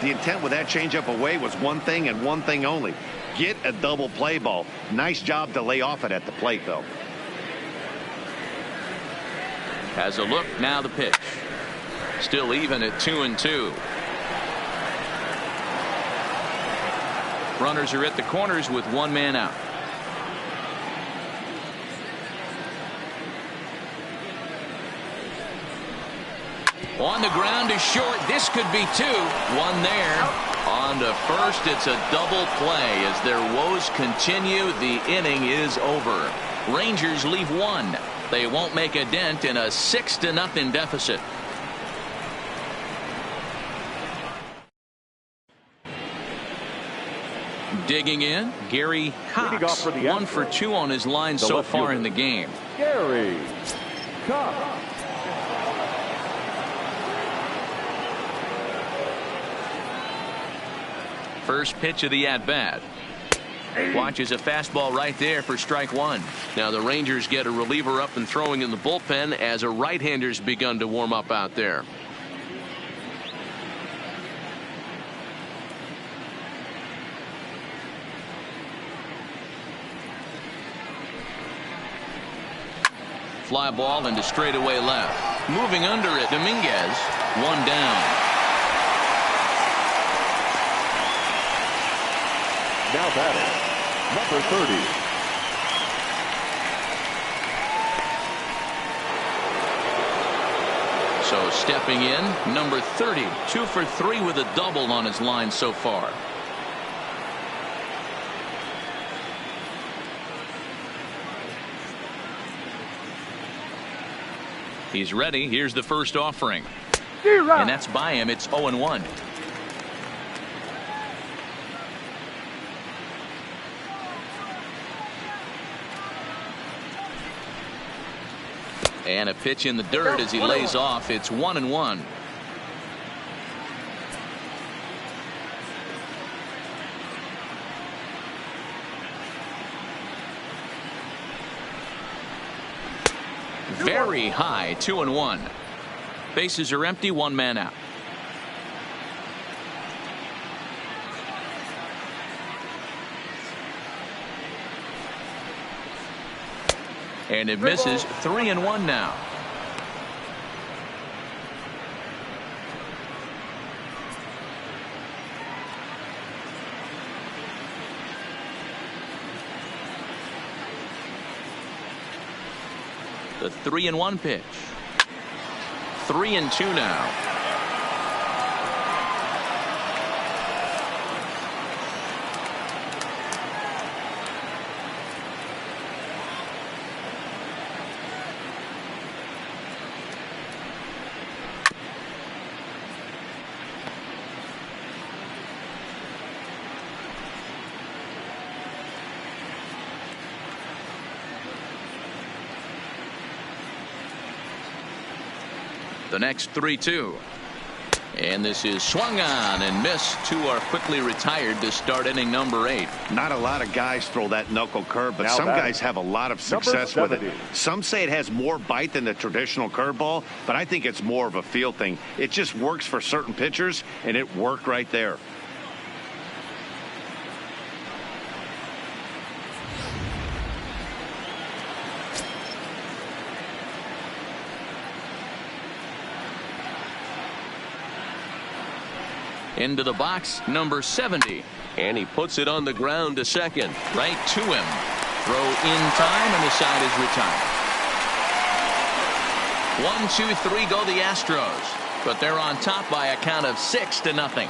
The intent with that changeup away was one thing and one thing only. Get a double play ball. Nice job to lay off it at the plate, though. Has a look, now the pitch. Still even at 2-2. Runners are at the corners with 1 man out. On the ground is short. This could be two. One there. On to first. It's a double play. As their woes continue, the inning is over. Rangers leave one. They won't make a dent in a 6-0 deficit. Digging in, Gary Cox. 1 for 2 on his line so far in the game. Gary Cox. First pitch of the at-bat. Watches a fastball right there for strike one. Now the Rangers get a reliever up and throwing in the bullpen as a right-hander's begun to warm up out there. Fly ball into straightaway left. Moving under it, Dominguez. One down. Now batting, number 30. So stepping in, number 30. 2 for 3 with a double on his line so far. He's ready. Here's the first offering. And that's by him. It's 0-1. And a pitch in the dirt as he lays off. It's 1-1. Very high. 2-1. Bases are empty. One man out. And it misses. 3-1 now. The 3-1 pitch. 3-2 now. The next 3-2. And this is swung on and missed. Two are quickly retired to start inning number 8. Not a lot of guys throw that knuckle curve, but now some guys have a lot of success with it. Some say it has more bite than the traditional curveball, but I think it's more of a feel thing. It just works for certain pitchers, and it worked right there. Into the box, number 70. And he puts it on the ground to second. Right to him. Throw in time, and the side is retired. 1-2-3 go the Astros. But they're on top by a count of 6-0.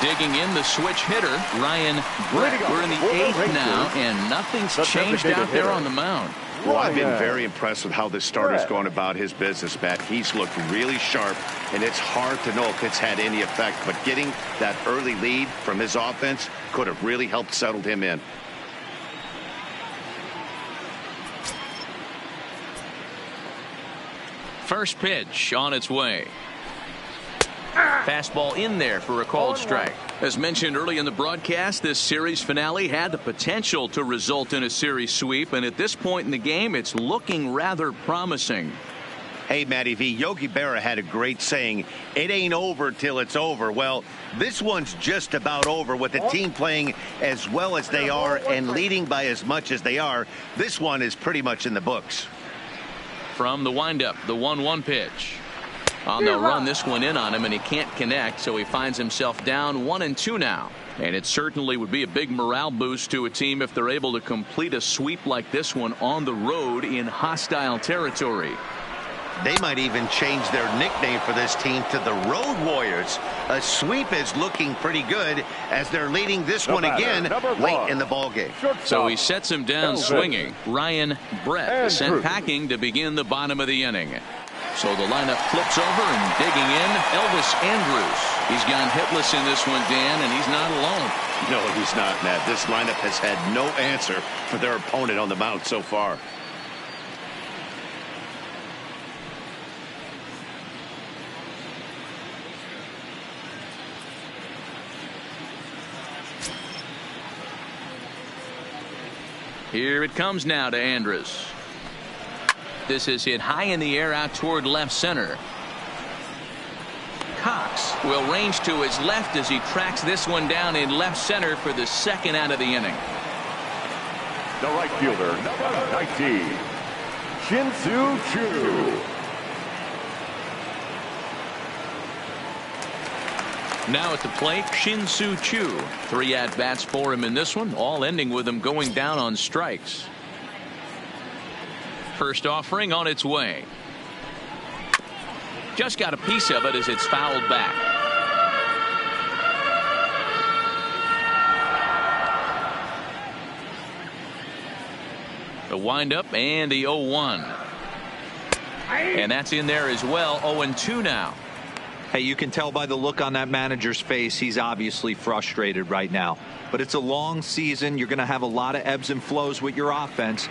Digging in, the switch hitter, Ryan Brett. We're in the 8th now, and nothing's changed out there on the mound. Well, I've been very impressed with how this starter's going about his business, Matt. He's looked really sharp, and it's hard to know if it's had any effect. But getting that early lead from his offense could have really helped settle him in. First pitch on its way. Fastball in there for a called strike. As mentioned early in the broadcast, this series finale had the potential to result in a series sweep, and at this point in the game, it's looking rather promising. Hey, Matty V, Yogi Berra had a great saying, it ain't over till it's over. Well, this one's just about over with the team playing as well as they are and leading by as much as they are. This one is pretty much in the books. From the windup, the 1-1 pitch. They'll run this one in on him, and he can't connect, so he finds himself down 1-2 now. And it certainly would be a big morale boost to a team if they're able to complete a sweep like this one on the road in hostile territory. They might even change their nickname for this team to the Road Warriors. A sweep is looking pretty good as they're leading this one again late in the ballgame. So he sets him down swinging. Ryan Brett sent packing to begin the bottom of the inning. So the lineup flips over and digging in, Elvis Andrus. He's gone hitless in this one, Dan, and he's not alone. No, he's not, Matt. This lineup has had no answer for their opponent on the mound so far. Here it comes now to Andrus. This is hit high in the air out toward left center. Cox will range to his left as he tracks this one down in left center for the second out of the inning. The right fielder, number 19, Shin-Soo Choo. Now at the plate, Shin-Soo Choo. 3 at-bats for him in this one, all ending with him going down on strikes. First offering on its way. Just got a piece of it as it's fouled back. The windup and the 0-1. And that's in there as well. 0-2 now. Hey, you can tell by the look on that manager's face, he's obviously frustrated right now. But it's a long season. You're going to have a lot of ebbs and flows with your offense.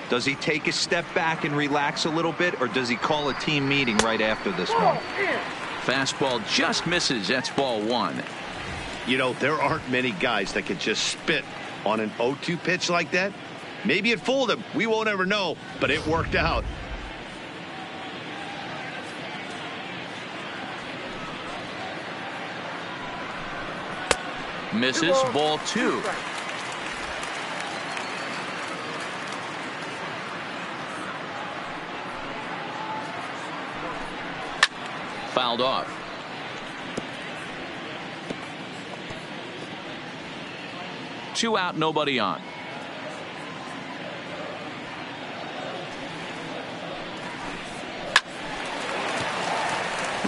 Does he take a step back and relax a little bit, or does he call a team meeting right after this one? Fastball just misses. That's ball 1. You know, there aren't many guys that can just spit on an 0-2 pitch like that. Maybe it fooled him. We won't ever know, but it worked out. Misses. Ball 2. Fouled off. Two out, nobody on.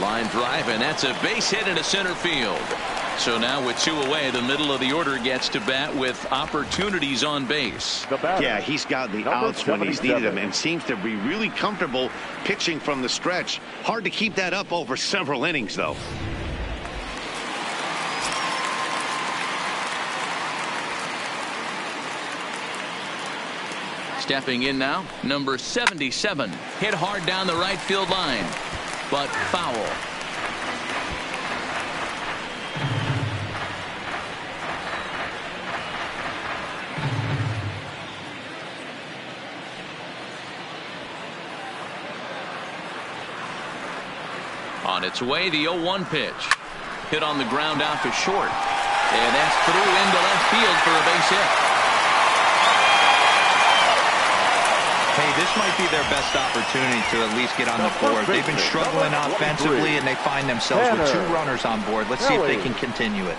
Line drive, and that's a base hit into center field. So now with 2 away, the middle of the order gets to bat with opportunities on base. Yeah, he's got the outs when he's needed them and seems to be really comfortable pitching from the stretch. Hard to keep that up over several innings, though. Stepping in now, number 77. Hit hard down the right field line, but foul. On its way, the 0-1 pitch. Hit on the ground out to short. And that's through into left field for a base hit. Hey, this might be their best opportunity to at least get on the board. They've been struggling offensively, and they find themselves with 2 runners on board. Let's see if they can continue it.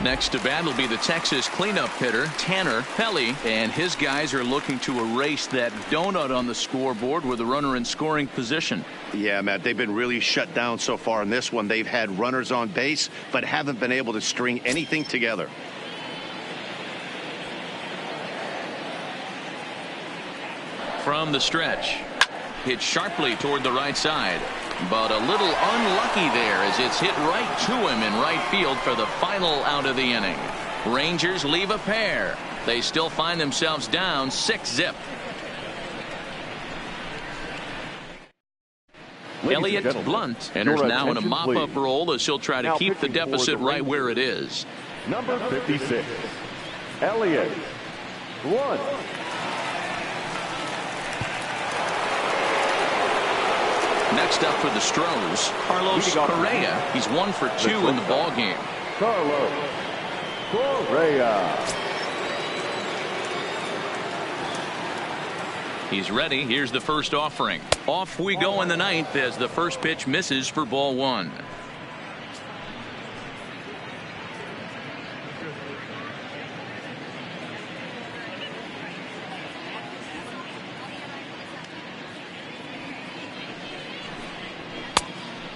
Next to bat will be the Texas cleanup hitter, Tanner Pelly, and his guys are looking to erase that donut on the scoreboard with a runner in scoring position. Yeah, Matt, they've been really shut down so far in this one. They've had runners on base, but haven't been able to string anything together. From the stretch, hit sharply toward the right side. But a little unlucky there as it's hit right to him in right field for the final out of the inning. Rangers leave a pair. They still find themselves down 6-zip. Elliott Blunt enters now in a mop-up role as he'll try to keep the deficit right where it is. Number 56, Elliott Blunt. Next up for the Astros, Carlos Correa. He's 1 for 2 in the ball game. Carlos Correa. He's ready. Here's the first offering. Off we go in the 9th as the first pitch misses for ball 1.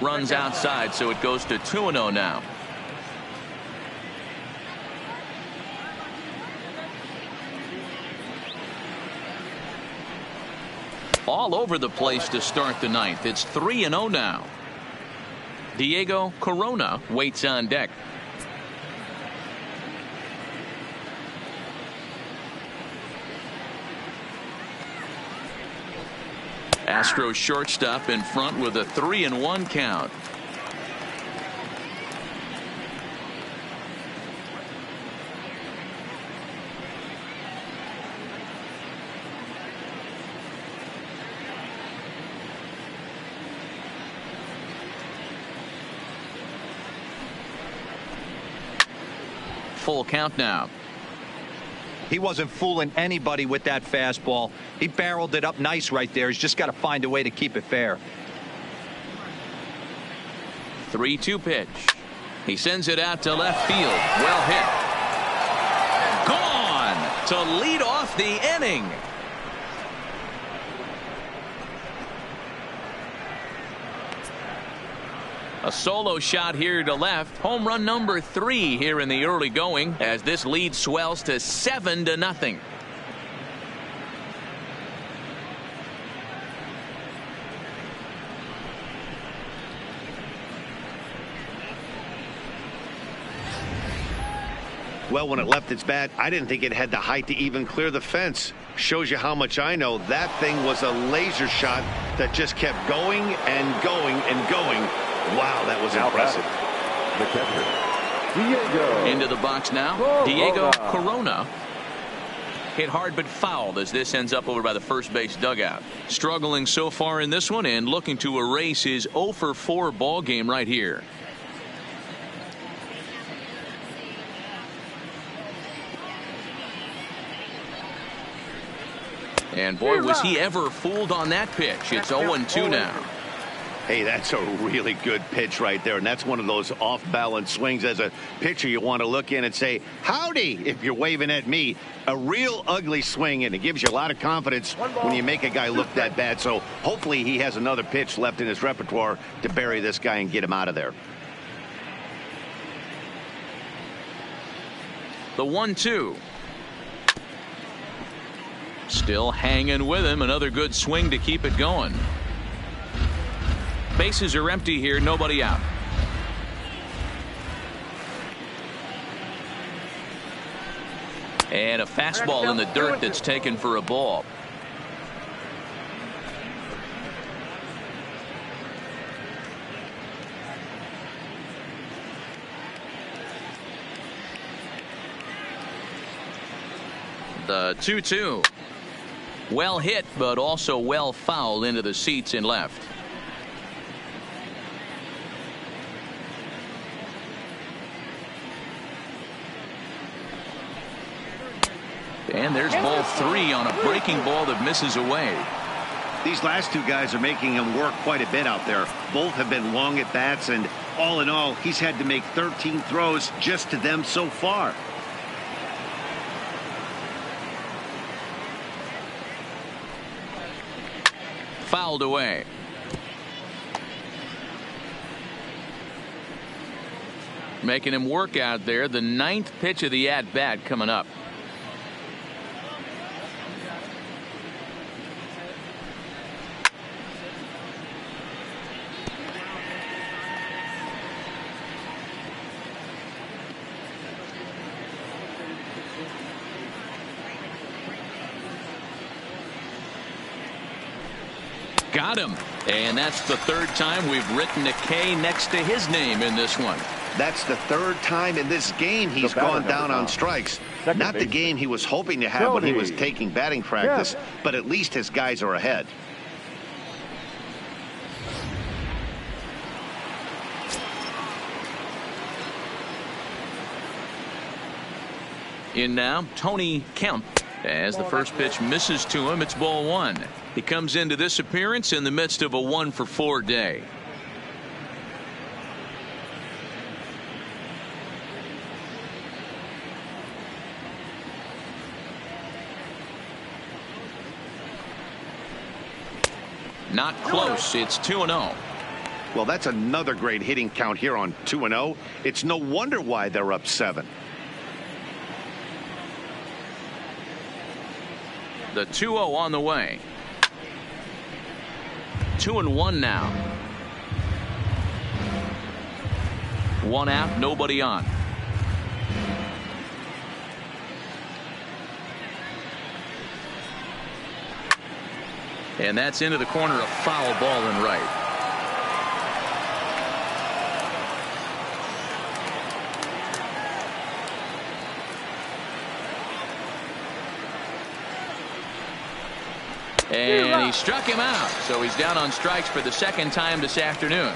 runs outside, so it goes to 2-0 now. All over the place to start the ninth. It's 3-0 now. Diego Corona waits on deck. Astros shortstop in front with a 3-1 count. Full count now. He wasn't fooling anybody with that fastball. He barreled it up nice right there. He's just got to find a way to keep it fair. 3-2 pitch. He sends it out to left field. Well hit. Gone to lead off the inning. A solo shot here to left. Home run number 3 here in the early going as this lead swells to 7-0. Well, when it left its bat, I didn't think it had the height to even clear the fence. Shows you how much I know. That thing was a laser shot that just kept going and going and going. Wow, that was impressive. The catcher, Diego. Into the box now, Diego Corona. Hit hard but fouled as this ends up over by the first base dugout. Struggling so far in this one and looking to erase his 0-for-4 ball game right here. And boy, was he ever fooled on that pitch. It's 0-2 now. Hey, that's a really good pitch right there, and that's one of those off-balance swings. As a pitcher, you want to look in and say, howdy, if you're waving at me. A real ugly swing, and it gives you a lot of confidence when you make a guy look that bad. So hopefully he has another pitch left in his repertoire to bury this guy and get him out of there. The 1-2. Still hanging with him. Another good swing to keep it going. Bases are empty here. Nobody out. And a fastball in the dirt that's taken for a ball. The 2-2. Well hit, but also well fouled into the seats in left. And there's ball 3 on a breaking ball that misses away. These last two guys are making him work quite a bit out there. Both have been long at bats, and all in all, he's had to make 13 throws just to them so far. Fouled away. Making him work out there. The 9th pitch of the at-bat coming up. Got him. And that's the 3rd time we've written a K next to his name in this one. That's the 3rd time in this game he's gone down on strikes. Not the game he was hoping to have when he was taking batting practice, but at least his guys are ahead. In now, Tony Kemp. As the first pitch misses to him, it's ball 1. He comes into this appearance in the midst of a 1-for-4 day. Not close. It's 2-0. Well, that's another great hitting count here on 2-0. It's no wonder why they're up 7. The 2-0 on the way. 2-1 now. 1 out, nobody on. And that's into the corner, a foul ball and right. And he struck him out, so he's down on strikes for the second time this afternoon.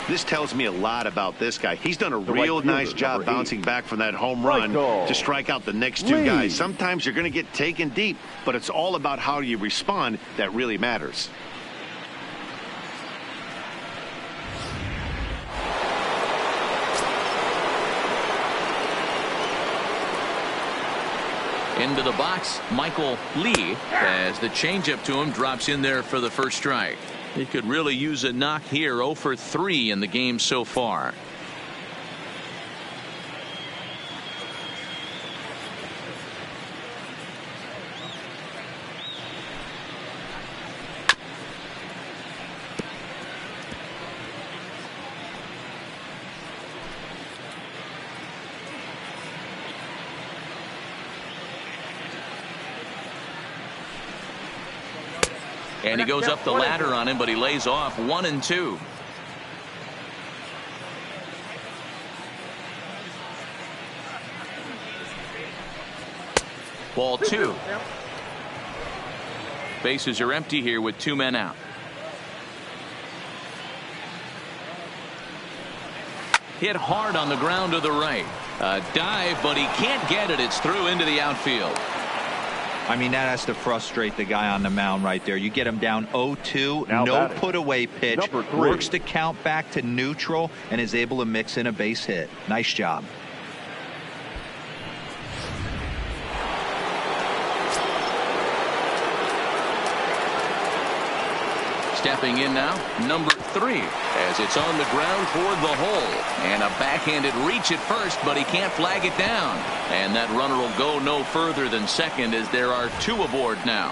This tells me a lot about this guy. He's done a real nice job bouncing back from that home run to strike out the next 2 guys. Sometimes you're going to get taken deep, but it's all about how you respond that really matters. Into the box, Michael Lee, as the changeup to him drops in there for the first strike. He could really use a knock here. 0 for 3 in the game so far. And he goes up the ladder on him, but he lays off 1 and 2. Ball 2. Bases are empty here with 2 men out. Hit hard on the ground to the right. A dive, but he can't get it. It's through into the outfield. I mean, that has to frustrate the guy on the mound right there. You get him down 0-2, no put away pitch, works the count back to neutral, and is able to mix in a base hit. Nice job. Stepping in now, number 3, as it's on the ground toward the hole. And a backhanded reach at first, but he can't flag it down. And that runner will go no further than second, as there are 2 aboard now.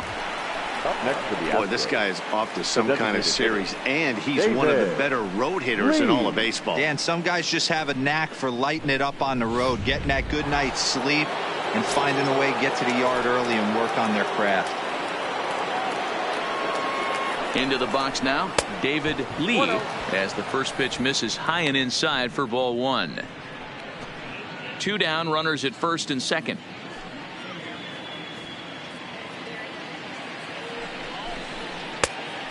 Up next for the Astros. Boy, this guy's off to some kind of series, and he's one of the better road hitters in all of baseball. Dan, some guys just have a knack for lighting it up on the road, getting that good night's sleep, and finding a way to get to the yard early and work on their craft. Into the box now, David Lee, as the first pitch misses high and inside for ball 1. 2 down, runners at first and second.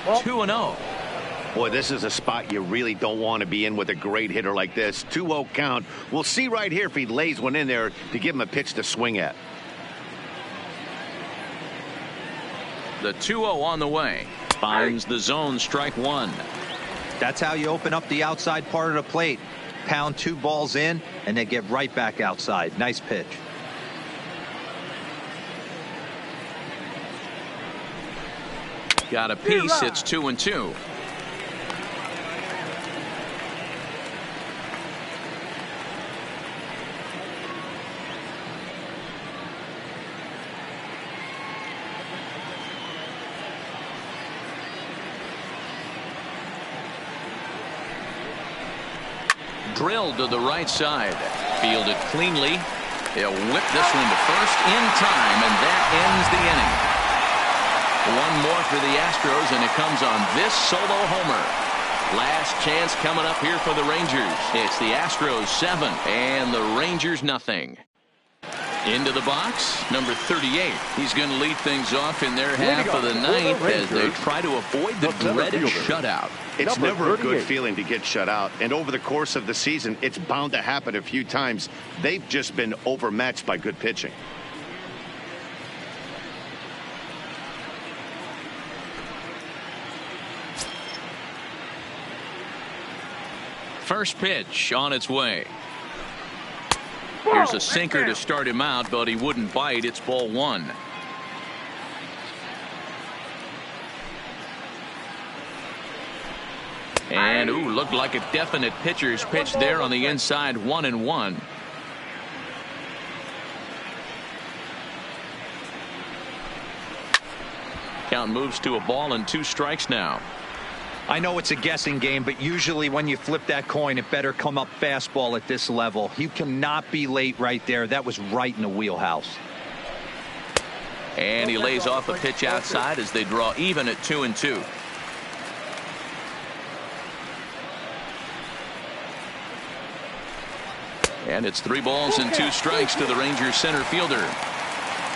Well, 2-0. Boy, this is a spot you really don't want to be in with a great hitter like this. 2-0 count. We'll see right here if he lays one in there to give him a pitch to swing at. The 2-0 on the way. Finds the zone, strike 1. That's how you open up the outside part of the plate. Pound 2 balls in, and then get right back outside. Nice pitch. Got a piece. It's 2-2. Drilled to the right side. Fielded cleanly. He'll whip this one to first in time, and that ends the inning. 1 more for the Astros, and it comes on this solo homer. Last chance coming up here for the Rangers. It's the Astros 7 and the Rangers nothing. Into the box, number 38. He's going to lead things off in their half of the 9th as they try to avoid the dreaded shutout. It's never a good feeling to get shut out, and over the course of the season, it's bound to happen a few times. They've just been overmatched by good pitching. First pitch on its way. Here's a sinker to start him out, but he wouldn't bite. It's ball 1. And looked like a definite pitcher's pitch there on the inside. 1-1. Count moves to a ball and 2 strikes now. I know it's a guessing game, but usually when you flip that coin, it better come up fastball at this level. You cannot be late right there. That was right in the wheelhouse. And he lays off a pitch outside as they draw even at 2-2. And it's 3 balls and 2 strikes to the Rangers center fielder.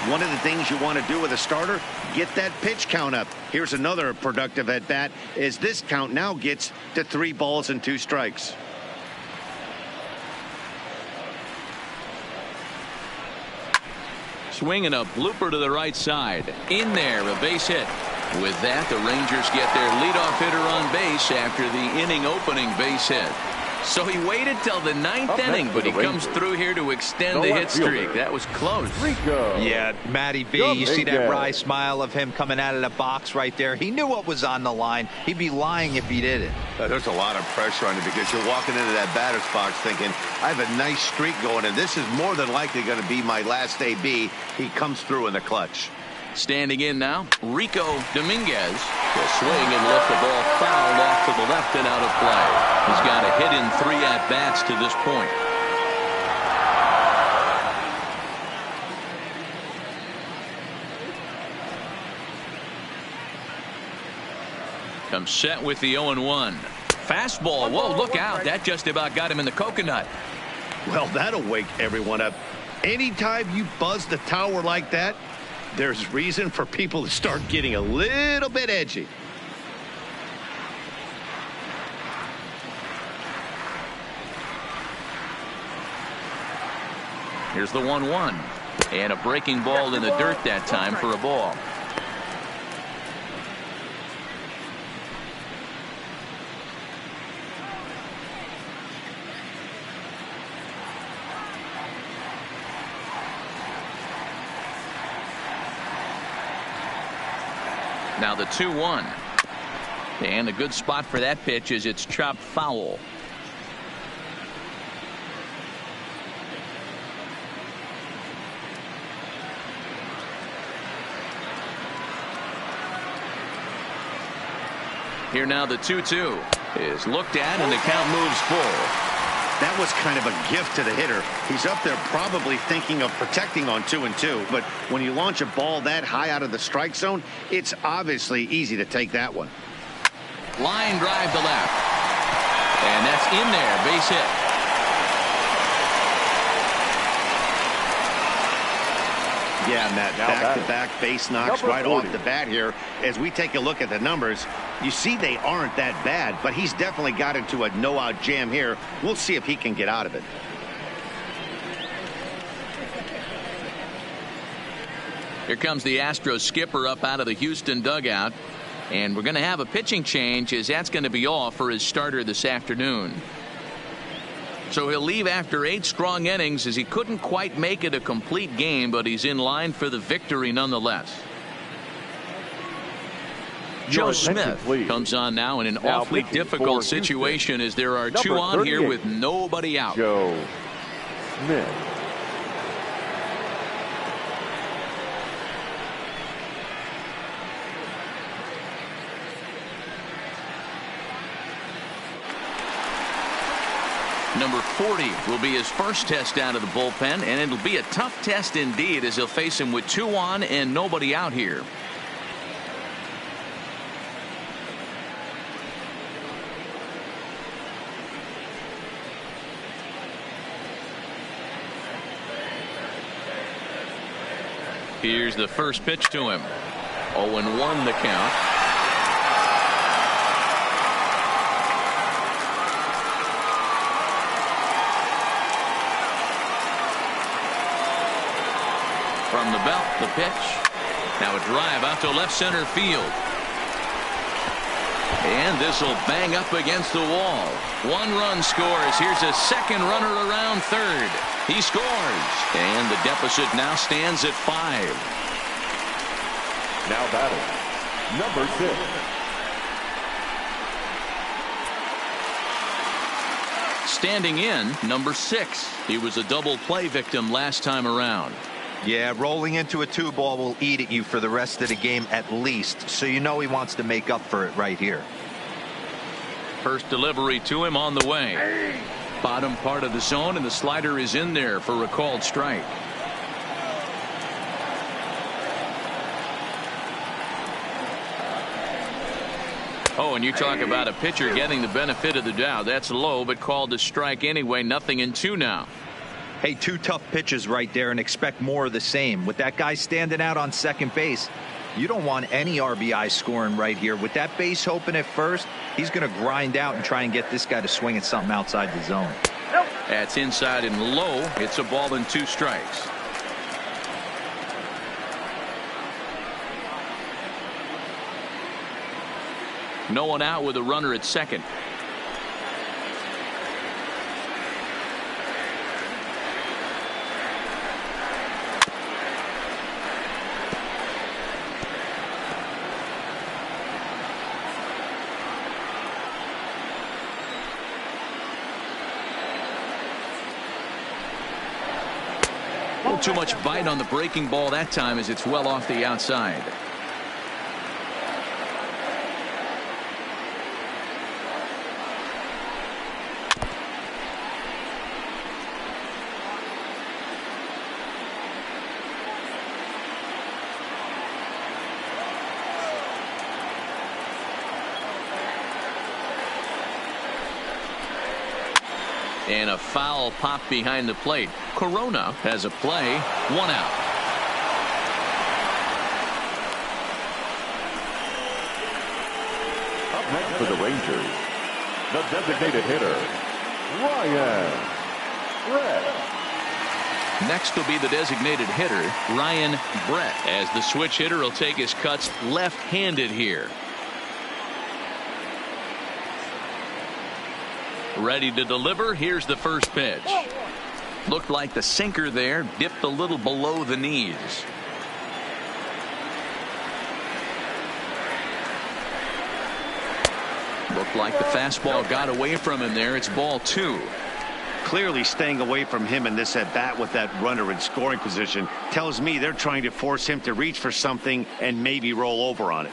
One of the things you want to do with a starter, get that pitch count up. Here's another productive at bat as this count now gets to 3 balls and 2 strikes. Swinging a blooper to the right side. In there, a base hit. With that, the Rangers get their leadoff hitter on base after the inning opening base hit. So he waited till the 9th inning, but he comes through here to extend the hit streak. That was close. Yeah, Matty B, you see that wry smile of him coming out of the box right there. He knew what was on the line. He'd be lying if he didn't. There's a lot of pressure on you because you're walking into that batter's box thinking, I have a nice streak going, and this is more than likely going to be my last AB. He comes through in the clutch. Standing in now, Rico Dominguez will swing and lift the ball foul off to the left and out of play. He's got a hit in 3 at-bats to this point. Comes set with the 0-1. Fastball. Whoa, look out. That just about got him in the coconut. Well, that'll wake everyone up. Anytime you buzz the tower like that, there's reason for people to start getting a little bit edgy. Here's the 1-1. And a breaking ball in the dirt that time for a ball. Now the 2-1. And a good spot for that pitch is it's chopped foul. Here now the 2-2 is looked at and the count moves full. That was kind of a gift to the hitter. He's up there probably thinking of protecting on 2-2, but when you launch a ball that high out of the strike zone, it's obviously easy to take that one. Line drive to left. And that's in there, base hit. Yeah, Matt, back-to-back base knocks right off the bat here. As we take a look at the numbers, you see they aren't that bad, but he's definitely got into a no-out jam here. We'll see if he can get out of it. Here comes the Astros skipper up out of the Houston dugout. And we're going to have a pitching change, as that's going to be all for his starter this afternoon. So he'll leave after 8 strong innings, as he couldn't quite make it a complete game, but he's in line for the victory nonetheless. Joe Smith comes on now in an awfully difficult situation, as there are 2 on here with nobody out. Joe Smith. Number 40 will be his first test out of the bullpen, and it'll be a tough test indeed, as he'll face him with 2 on and nobody out here. Here's the first pitch to him. 0-1 the count. From the belt, the pitch. Now a drive out to left center field. And this will bang up against the wall. 1 run scores. Here's a second runner around third. He scores. And the deficit now stands at 5. Now batting, number 6. standing in, number 6. He was a double play victim last time around. Yeah, rolling into a 2-ball will eat at you for the rest of the game at least, so you know he wants to make up for it right here. First delivery to him on the way. Bottom part of the zone, and the slider is in there for a called strike. Oh, and you talk about a pitcher getting the benefit of the doubt. That's low, but called a strike anyway. Nothing in 2 now. Hey, 2 tough pitches right there, and expect more of the same. With that guy standing out on second base, you don't want any RBI scoring right here. With that base open at first, he's going to grind out and try and get this guy to swing at something outside the zone. That's inside and low. It's a ball and 2 strikes. No one out with a runner at second. Too much bite on the breaking ball that time as it's well off the outside. And a foul pop behind the plate. Corona has a play. 1 out. Up next for the Rangers, the designated hitter, Ryan Brett. Next will be the designated hitter, Ryan Brett, as the switch hitter will take his cuts left-handed here. Ready to deliver. Here's the first pitch. Looked like the sinker there dipped a little below the knees. Looked like the fastball got away from him there. It's ball 2. Clearly staying away from him in this at bat with that runner in scoring position tells me they're trying to force him to reach for something and maybe roll over on it.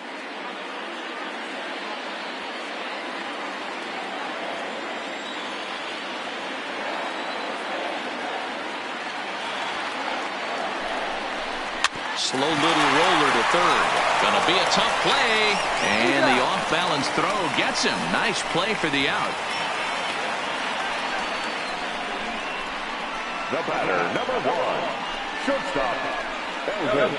Slow little roller to third. Gonna be a tough play. And the off-balance throw gets him. Nice play for the out. The batter, number 1, shortstop, Elvis.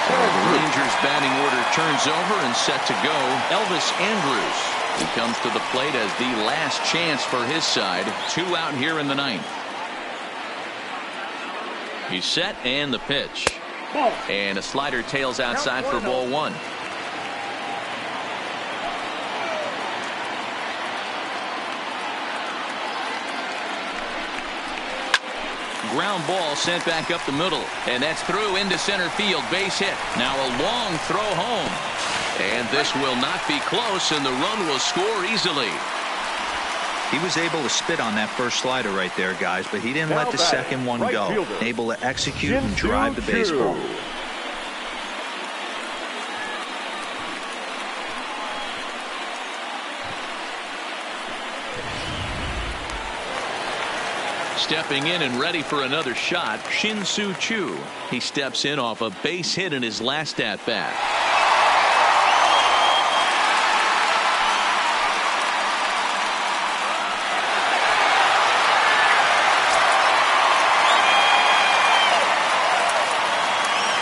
So the Rangers batting order turns over and set to go. Elvis Andrus. He comes to the plate as the last chance for his side. 2 out here in the 9th. He's set and the pitch. And a slider tails outside for ball 1. Ground ball sent back up the middle, and that's through into center field. Base hit. Now a long throw home, and this will not be close, and the run will score easily. He was able to spit on that first slider right there, guys, but he didn't let the second one go. Able to execute and drive the baseball. Stepping in and ready for another shot, Shin-Soo Choo. He steps in off a base hit in his last at-bat.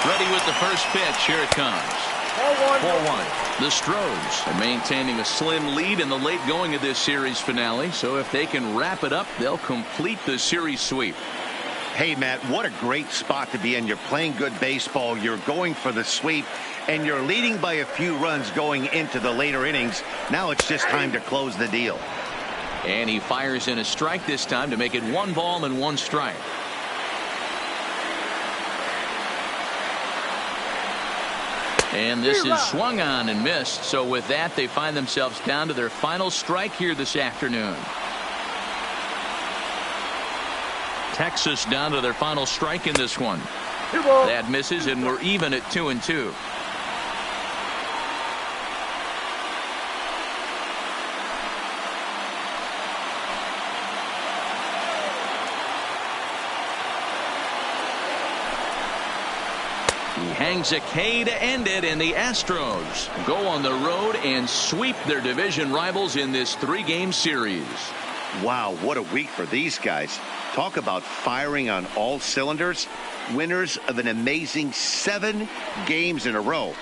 Ready with the first pitch. Here it comes. 4-1. The Astros are maintaining a slim lead in the late going of this series finale. So if they can wrap it up, they'll complete the series sweep. Hey, Matt, what a great spot to be in. You're playing good baseball. You're going for the sweep, and you're leading by a few runs going into the later innings. Now it's just time to close the deal. And he fires in a strike this time to make it 1 ball and 1 strike. And this is swung on and missed. So with that, they find themselves down to their final strike here this afternoon. Texas down to their final strike in this one. That misses, and we're even at 2-2. He hangs a K to end it, and the Astros go on the road and sweep their division rivals in this 3-game series. Wow, what a week for these guys. Talk about firing on all cylinders. Winners of an amazing 7 games in a row.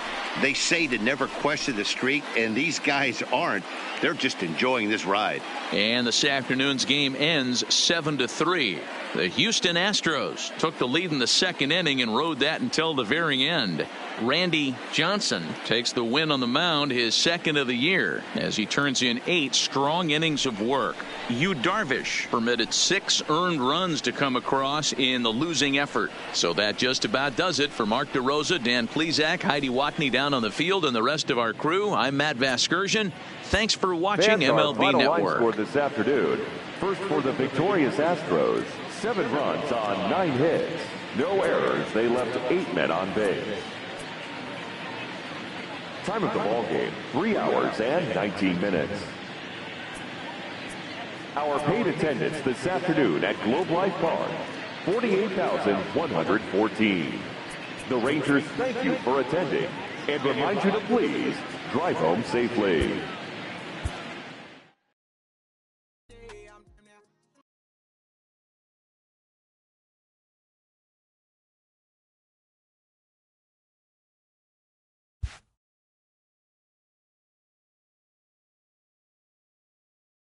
They say to never question the streak, and these guys aren't. They're just enjoying this ride. And this afternoon's game ends 7-3. The Houston Astros took the lead in the 2nd inning and rode that until the very end. Randy Johnson takes the win on the mound, his 2nd of the year, as he turns in 8 strong innings of work. Yu Darvish permitted 6 earned runs to come across in the losing effort. So that just about does it for Mark DeRosa, Dan Plesac, Heidi Watney down on the field, and the rest of our crew. I'm Matt Vasgersian. Thanks for watching MLB Network. Score this afternoon. First for the victorious Astros. 7 runs on 9 hits. No errors. They left 8 men on base. Time of the ball game, 3 hours and 19 minutes. Our paid attendance this afternoon at Globe Life Park, 48,114. The Rangers thank you for attending and remind you to please drive home safely.